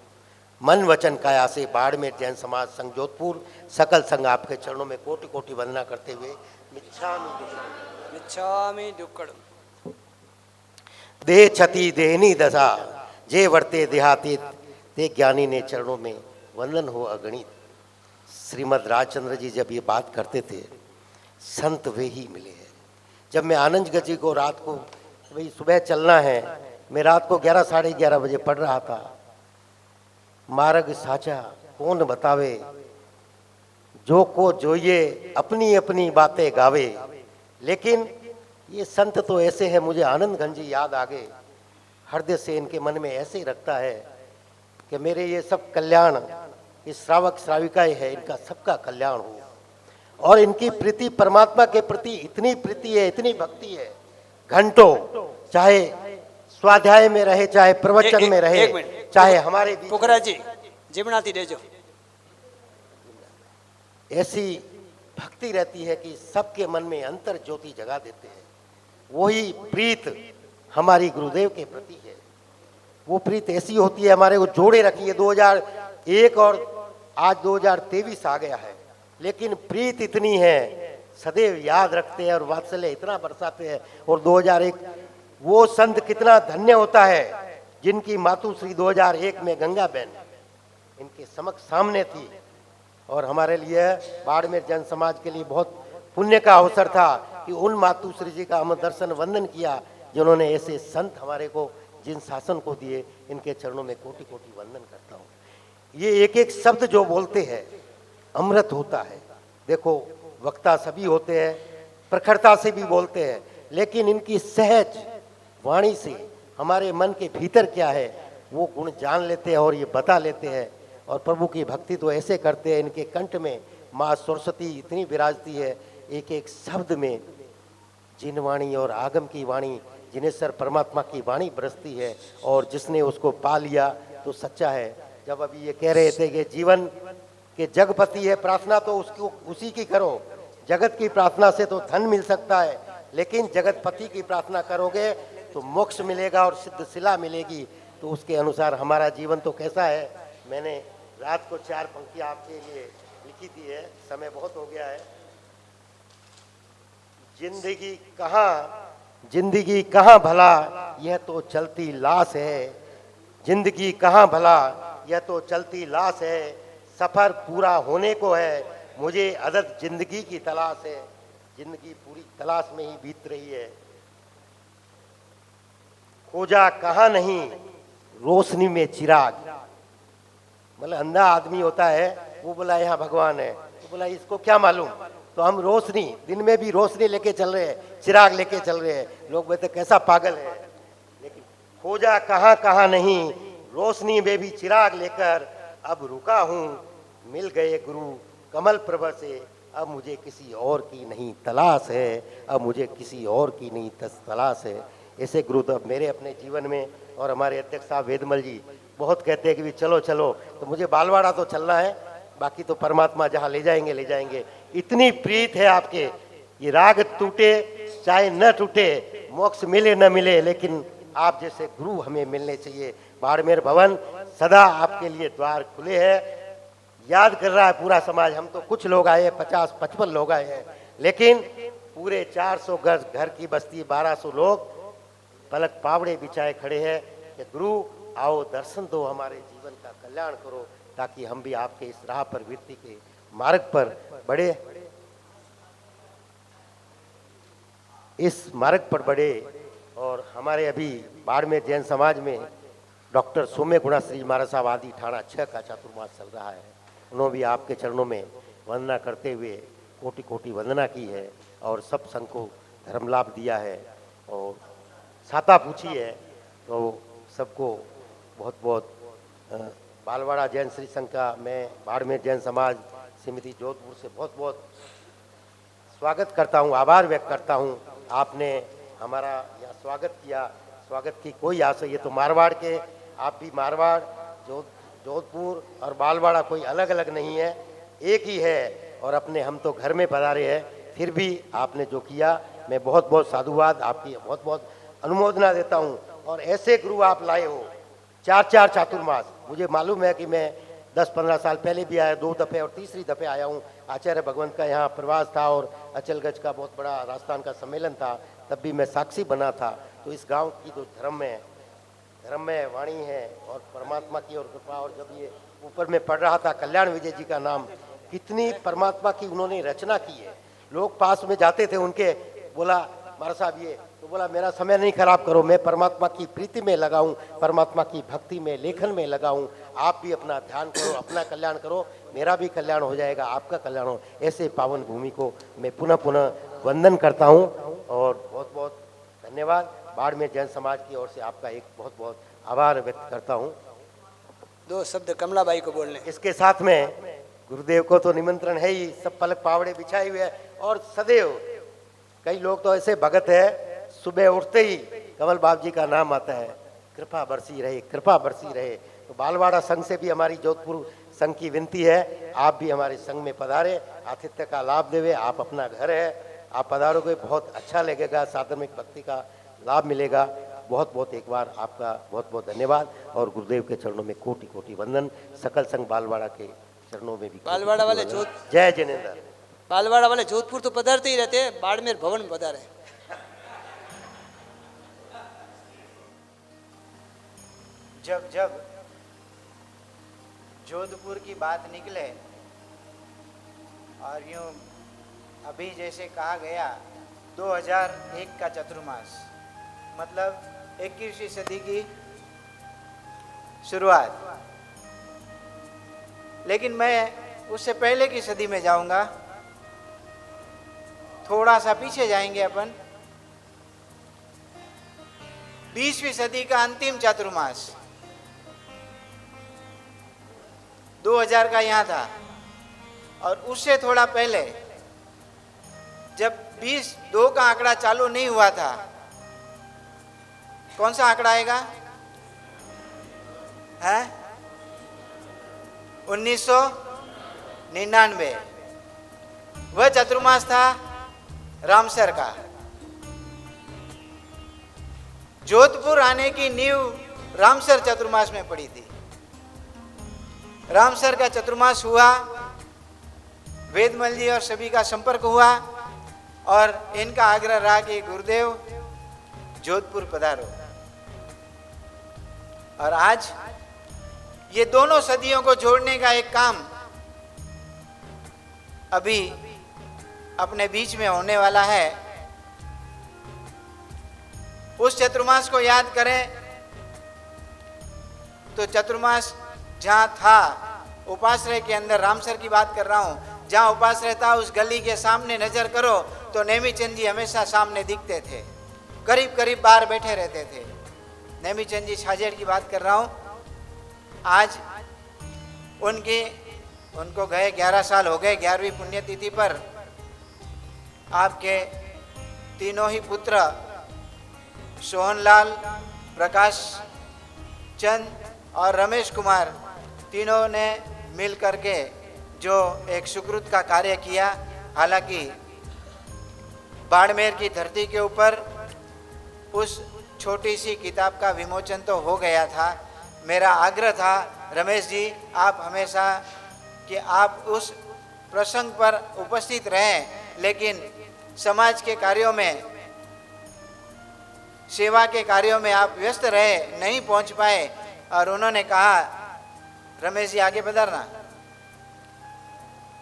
मन वचन काया से बाड़मेर जैन समाज संघ जोधपुर सकल संघ आपके चरणों में कोटि कोटि वंदना करते हुए मिच्छामि दुक्कड़ देह क्षति देहनी दशा जे वर्ते देहातीत ते ज्ञानी ने चरणों में वंदन हो अगणित। श्रीमद राजचंद्र जी जब ये बात करते थे, संत वे ही मिले हैं। जब मैं आनंद गजी को रात को भाई सुबह चलना है, मैं रात को 11 साढ़े 11 बजे पढ़ रहा था, मार्ग साचा कौन बतावे, जो को जोइए अपनी अपनी बातें गावे। लेकिन ये संत तो ऐसे हैं, मुझे आनंद गंज जी याद आ गए। हृदय से इनके मन में ऐसे ही रखता है कि मेरे ये सब कल्याण, ये श्रावक श्राविकाएं है, इनका सबका कल्याण हो। और इनकी प्रीति परमात्मा के प्रति इतनी प्रीति है, इतनी भक्ति है, घंटों चाहे स्वाध्याय में रहे, चाहे प्रवचन में रहे, चाहे हमारे पुकरा जी जिमनाती देजो, ऐसी भक्ति रहती है कि सबके मन में अंतर ज्योति जगा देते हैं। वही प्रीत हमारी गुरुदेव के प्रति है। वो प्रीत ऐसी होती है, हमारे को जोड़े रखी है। 2001 और आज 2023 आ गया है, लेकिन प्रीत इतनी है, सदैव याद रखते हैं और वात्सल्य इतना बरसाते हैं। और 2001 वो संत कितना धन्य होता है जिनकी मातुश्री 2001 में गंगा बहन इनके समक्ष सामने थी। और हमारे लिए बाड़मेर जन समाज के लिए बहुत पुण्य का अवसर था कि उन मातुश्री जी का हम दर्शन वंदन किया जिन्होंने ऐसे संत हमारे को जिन शासन को दिए। इनके चरणों में कोटि कोटि वंदन करता हूँ। ये एक एक शब्द जो बोलते हैं अमृत होता है। देखो वक्ता सभी होते हैं, प्रखरता से भी बोलते हैं, लेकिन इनकी सहज वाणी से हमारे मन के भीतर क्या है वो गुण जान लेते हैं और ये बता लेते हैं। और प्रभु की भक्ति तो ऐसे करते हैं, इनके कंठ में माँ सरस्वती इतनी विराजती है, एक एक शब्द में जिन वाणी और आगम की वाणी, जिनेश्वर परमात्मा की वाणी बरसती है। और जिसने उसको पा लिया तो सच्चा है। जब अभी ये कह रहे थे कि जीवन के जगपति है, प्रार्थना तो उसको उसी की करो। जगत की प्रार्थना से तो धन मिल सकता है, लेकिन जगतपति की प्रार्थना करोगे तो मोक्ष मिलेगा और सिद्ध शिला मिलेगी। तो उसके अनुसार हमारा जीवन तो कैसा है। मैंने रात को 4 पंक्तियां आपके लिए लिखी थी है, समय बहुत हो गया है। जिंदगी कहाँ भला यह तो चलती लाश है, जिंदगी कहाँ भला यह तो चलती लाश है, सफर पूरा होने को है, मुझे अदद जिंदगी की तलाश है। जिंदगी पूरी तलाश में ही बीत रही है। खोजा कहाँ नहीं रोशनी में चिराग, मतलब अंधा आदमी होता है, वो बोला यहाँ भगवान है, तो बोला इसको क्या मालूम। तो हम रोशनी, दिन में भी रोशनी लेके चल रहे हैं, चिराग लेके चल रहे हैं। लोग बोलते कैसा पागल है, लेकिन खोजा कहाँ कहाँ नहीं रोशनी में भी चिराग लेकर अब रुका हूँ, मिल गए गुरु कमल प्रभा से, अब मुझे किसी और की नहीं तलाश है, अब मुझे किसी और की नहीं तलाश है। ऐसे गुरुदेव मेरे अपने जीवन में, और हमारे अध्यक्ष साहब वेदमल जी बहुत कहते हैं कि भी चलो चलो, तो मुझे बालवाड़ा तो चलना है, बाकी तो परमात्मा जहाँ ले जाएंगे ले जाएंगे। इतनी प्रीत है आपके, ये राग टूटे चाहे न टूटे, मोक्ष मिले न मिले, लेकिन आप जैसे गुरु हमें मिलने चाहिए। बाड़मेर भवन सदा आपके लिए द्वार खुले हैं। याद कर रहा है पूरा समाज, हम तो कुछ लोग आए, 50-55 लोग आए हैं, लेकिन पूरे 400 गज घर की बस्ती, 1200 लोग पलक पावड़े बिछाए खड़े हैं कि गुरु आओ दर्शन दो, हमारे जीवन का कल्याण करो, ताकि हम भी आपके इस राह पर वृत्ति के मार्ग पर बढ़े, इस मार्ग पर बढ़े। और हमारे अभी बाड़मेर जैन समाज में डॉक्टर सोम्य गुणाश्री महाराज साहब आदि ठाणा 6 का चातुर्मास चल रहा है। उन्होंने भी आपके चरणों में वंदना करते हुए कोटि कोटि वंदना की है और सब संघ को धर्म लाभ दिया है और छाता पूछी है। तो सबको बहुत बहुत बालवाड़ा जैन श्री संघ का, मैं बाड़मेर जैन समाज समिति जोधपुर से बहुत बहुत स्वागत करता हूँ, आभार व्यक्त करता हूँ। आपने हमारा यहाँ स्वागत किया, स्वागत की कोई आशा, ये तो मारवाड़ के, आप भी मारवाड़, जोधपुर और बालवाड़ा कोई अलग अलग नहीं है, एक ही है। और अपने हम तो घर में पधारे हैं, फिर भी आपने जो किया, मैं बहुत बहुत साधुवाद, आपकी बहुत बहुत अनुमोदना देता हूँ। और ऐसे गुरु आप लाए हो, 4 चातुर्मास। मुझे मालूम है कि मैं 10-15 साल पहले भी आया, 2 दफ़े और तीसरी दफ़े आया हूँ। आचार्य भगवंत का यहाँ प्रवास था और अचलगज का बहुत बड़ा राजस्थान का सम्मेलन था, तब भी मैं साक्षी बना था। तो इस गांव की जो धर्ममय वाणी है और परमात्मा की और कृपा, और जब ये ऊपर में पढ़ रहा था कल्याण विजय जी का नाम, कितनी परमात्मा की उन्होंने रचना की है। लोग पास में जाते थे उनके, बोला महाराज साहब ये, तो बोला मेरा समय नहीं खराब करो, मैं परमात्मा की प्रीति में लगाऊं, परमात्मा की भक्ति में, लेखन में लगाऊं। आप भी अपना ध्यान करो, अपना कल्याण करो, मेरा भी कल्याण हो जाएगा, आपका कल्याण हो। ऐसे पावन भूमि को मैं पुनः पुनः वंदन करता हूं और बहुत बहुत धन्यवाद। बाड़मेर जैन समाज की ओर से आपका एक बहुत बहुत आभार व्यक्त करता हूं। 2 शब्द कमलाबाई को बोलने। इसके साथ में गुरुदेव को तो निमंत्रण है ही, सब पलक पावड़े बिछाए हुए हैं और सदैव कई लोग तो ऐसे भगत है, सुबह उठते ही कमल बाबू जी का नाम आता है, कृपा बरसी रहे, कृपा बरसी रहे। तो बालवाड़ा संघ से भी हमारी जोधपुर संघ की विनती है, आप भी हमारे संघ में पधारे, आतिथ्य का लाभ देवे। आप अपना घर है, आप पधारोगे, बहुत अच्छा लगेगा, साधर्मिक भक्ति का लाभ मिलेगा। बहुत बहुत एक बार आपका बहुत बहुत धन्यवाद और गुरुदेव के चरणों में कोटि कोटि वंदन। सकल संघ बालवाड़ा के चरणों में भी बालवाड़ा वाले जय जिनेन्द्र। बालवाड़ा वाले जोधपुर तो पधारते ही रहते हैं, बाड़मेर भवन पधारे। जब जब जोधपुर की बात निकले और यूँ अभी जैसे कहा गया 2001 का चतुर्मास, मतलब 21वीं सदी की शुरुआत। लेकिन मैं उससे पहले की सदी में जाऊंगा, थोड़ा सा पीछे जाएंगे अपन। 20वीं सदी का अंतिम चातुर्मास 2000 का यहाँ था। और उससे थोड़ा पहले जब 22 का आंकड़ा चालू नहीं हुआ था, कौन सा आंकड़ा आएगा? है 1999। वह चतुर्मास था रामसर का। जोधपुर आने की नींव रामसर चतुर्मास में पड़ी थी। रामसर का चतुर्मास हुआ, वेदमल जी और सभी का संपर्क हुआ और इनका आग्रह रहा कि गुरुदेव जोधपुर पधारो। और आज ये दोनों सदियों को जोड़ने का एक काम अभी अपने बीच में होने वाला है। उस चतुर्मास को याद करें तो चतुर्मास जहां था, उपाश्रय के अंदर, रामसर की बात कर रहा हूं, जहां उपाश्रय था उस गली के सामने नजर करो तो नेमीचंद जी हमेशा सामने दिखते थे, करीब करीब बाहर बैठे रहते थे। नेमीचंद जी छाजेड़ की बात कर रहा हूं। आज उनको गए 11 साल हो गए। 11वीं पुण्यतिथि पर आपके तीनों ही पुत्र सोहनलाल, प्रकाश चंद और रमेश कुमार, तीनों ने मिल करके जो एक सुकृत का कार्य किया। हालांकि बाड़मेर की धरती के ऊपर उस छोटी सी किताब का विमोचन तो हो गया था। मेरा आग्रह था रमेश जी, आप हमेशा कि आप उस प्रसंग पर उपस्थित रहें, लेकिन समाज के कार्यों में, सेवा के कार्यों में आप व्यस्त रहे, नहीं पहुंच पाए। और उन्होंने कहा, रमेश जी आगे बढ़ना।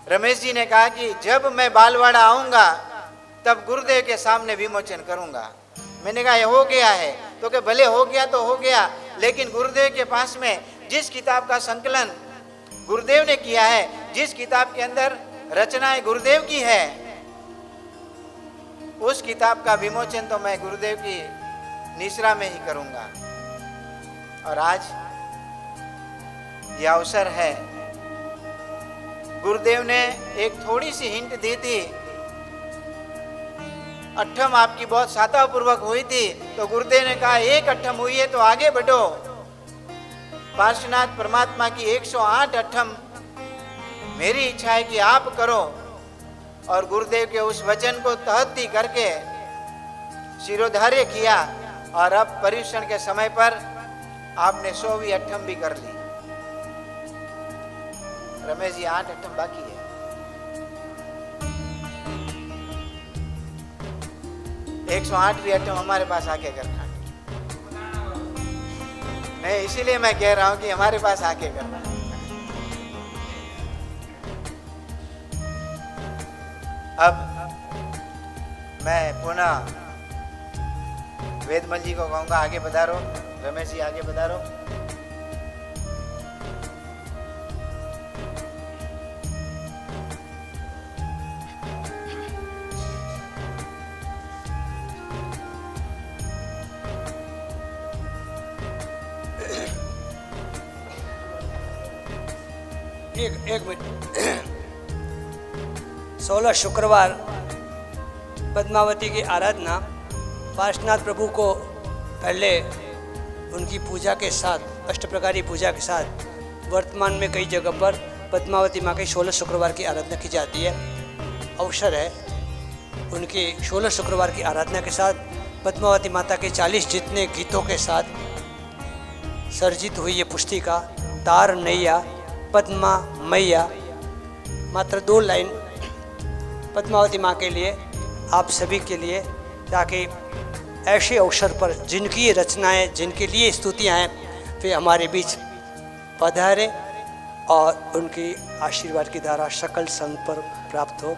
रमेश जी ने कहा कि जब मैं बालवाड़ा आऊंगा तब गुरुदेव के सामने विमोचन करूंगा। मैंने कहा ये हो गया है, तो कि भले हो गया तो हो गया, लेकिन गुरुदेव के पास में जिस किताब का संकलन गुरुदेव ने किया है, जिस किताब के अंदर रचनाएं गुरुदेव की है, उस किताब का विमोचन तो मैं गुरुदेव की निश्रा में ही करूंगा। और आज यह अवसर है। गुरुदेव ने एक थोड़ी सी हिंट दी थी, अट्ठम आपकी बहुत सातापूर्वक हुई थी, तो गुरुदेव ने कहा एक अट्ठम हुई है तो आगे बढ़ो। पार्श्वनाथ परमात्मा की 108 अट्ठम मेरी इच्छा है कि आप करो। और गुरुदेव के उस वचन को तहत्ती करके शिरोधार्य किया, और अब परीक्षण के समय पर आपने 100वीं अट्ठम भी कर ली। रमेश जी 8 अट्ठम बाकी है। एक 108वीं अट्ठम हमारे पास आके करना। नहीं, इसीलिए मैं कह रहा हूं कि हमारे पास आके करना। अब मैं पुनः वेदमल जी को कहूंगा, आगे पधारो। रमेश जी आगे पधारो। एक मिनट। 16 शुक्रवार पद्मावती की आराधना पार्श्वनाथ प्रभु को पहले उनकी पूजा के साथ, अष्टप्रकारी पूजा के साथ, वर्तमान में कई जगह पर पद्मावती माँ के 16 शुक्रवार की आराधना की जाती है। अवसर है उनकी 16 शुक्रवार की आराधना के साथ पद्मावती माता के 40 जितने गीतों के साथ सर्जित हुई ये पुस्तिका तार नैया पद्मा मैया। मात्र 2 लाइन पद्मावती माँ के लिए, आप सभी के लिए, ताकि ऐसे अवसर पर जिनकी ये रचनाएं, जिनके लिए स्तुतियाँ हैं, वे हमारे बीच पधारे और उनकी आशीर्वाद की धारा सकल संग पर प्राप्त हो।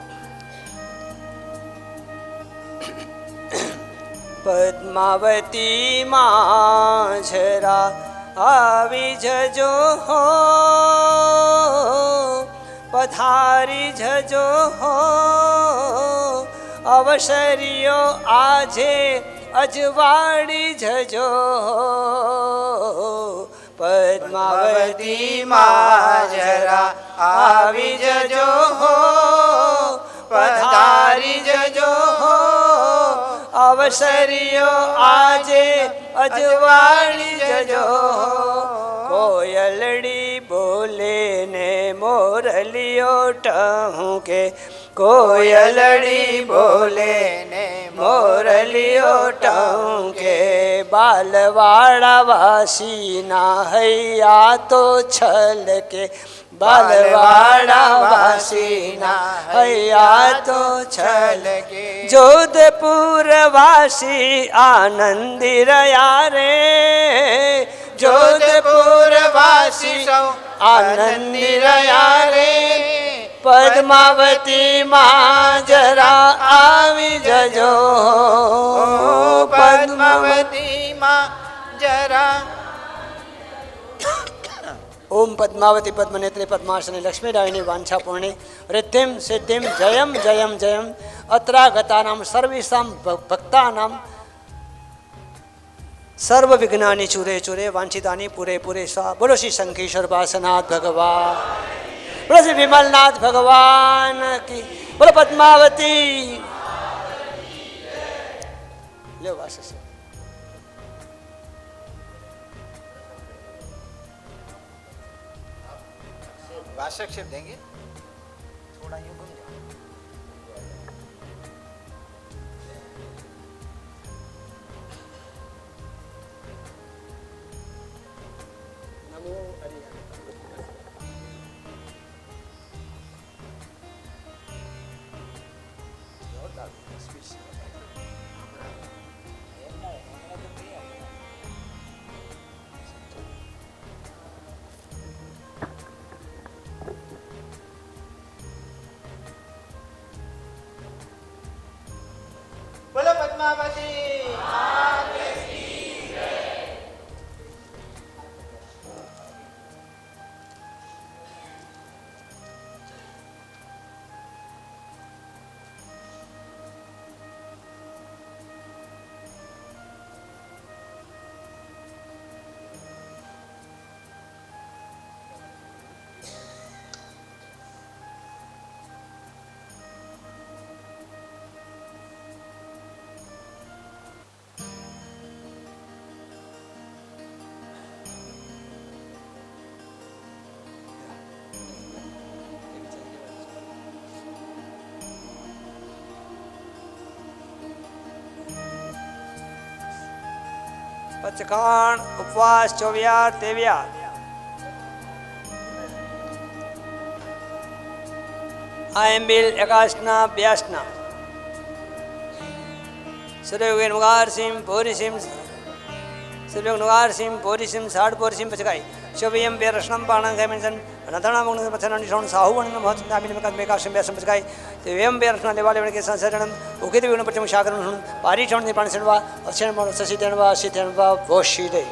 पद्मावती माझरा आवी झजो हो, पधारी झजो हो, अवसरियो आजे अजवाड़ी झजो हो। पद्मावती माझरा आवी झजो हो, पधारी झजो हो, अवसरियो आजे अजवाड़ी झजो हो। कोयलड़ी बोले ने मोरलियो टहूं के, कोयलड़ी बोले ने मोरलियो टहूं के, बालवाड़ा वासी ना हैया तो छल के, बालवाड़ा वासी ना हैया तो छल के। जोधपुर वासी आनंदी रया रे, जोधपुर वासी आनंदी रया रे। पद्मावती माँ जरा आवी जजो, पद्मावती माँ जरा। ओम पद्मावती पद्मनेत्रे पद्मासने लक्ष्मीदायिनी वाञ्छापूर्णे रिद्धिं सिद्धिं जयं जयं जयं अत्रागतानां सर्वेषां भक्तानां सर्व विघ्नानि चूरे चूरे वांछितानि पूरे पूरे सा। बोलो श्री शंखेश्वर वासनाथ भगवान, बोलो श्री विमलनाथ भगवान की, बोलो पद्मावती। ले वास से वासक शिव देंगे, थोड़ा यूं घूम जाओ। बोलो पद्मावती। पचखाण उपवास 24 23 आयम्बिल 81 82 सूर्योगेन मुगारसिम पोरिसिम सूर्योग नुगारसिम पोरिसिम साड पोरिसिम पचकाई शोभियम बेरश्नम पाणं गमिसन अनथना मुग्न पचन निशोन साहुवन महत नामिन मकद मेकाशम बेसम पचकाई तेवयम बेरश्न देवाले वन के संसरणम उकित विन पचम शागरम सुन पारी छोन निपान सेनवा अक्षण मनो ससितेनवा सितेनवा वोशिदे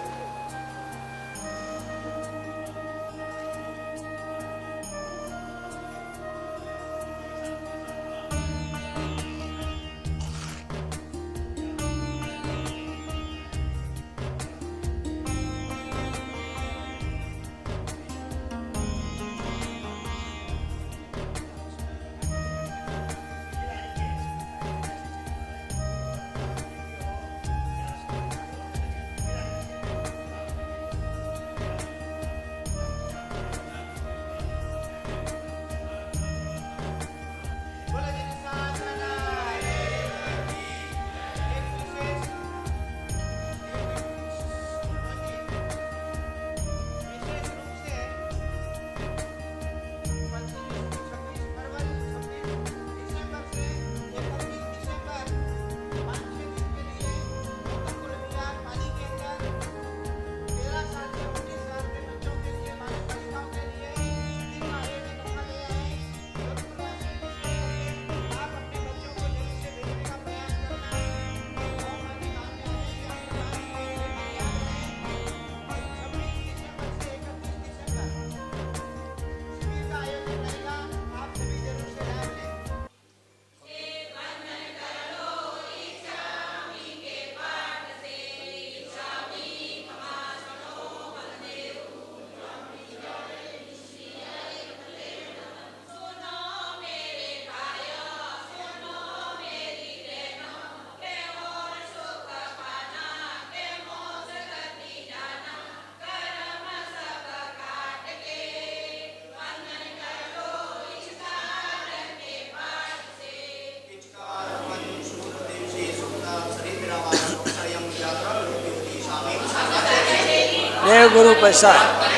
देव गुरु प्रसाद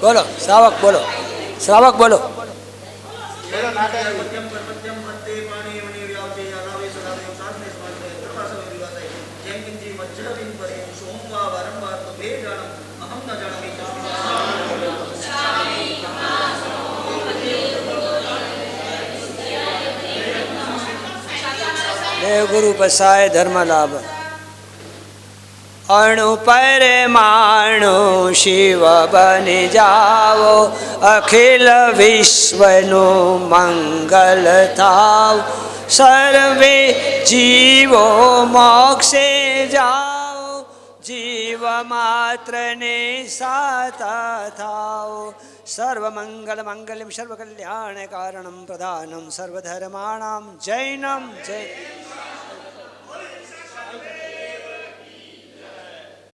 बोलो श्रावक बोलो श्रावक बोलो देव गुरु बसाए धर्म लाभ अणु परमाणु शिव बनि जाओ अखिल विश्वनु मंगल थाओ सर्वे जीवो मोक्षे जाओ जीव मात्र ने साता थाओ सर्वमंगल मंगलम सर्वकल्याण कारणम प्रधानम सर्वधर्माणाम जैनम जय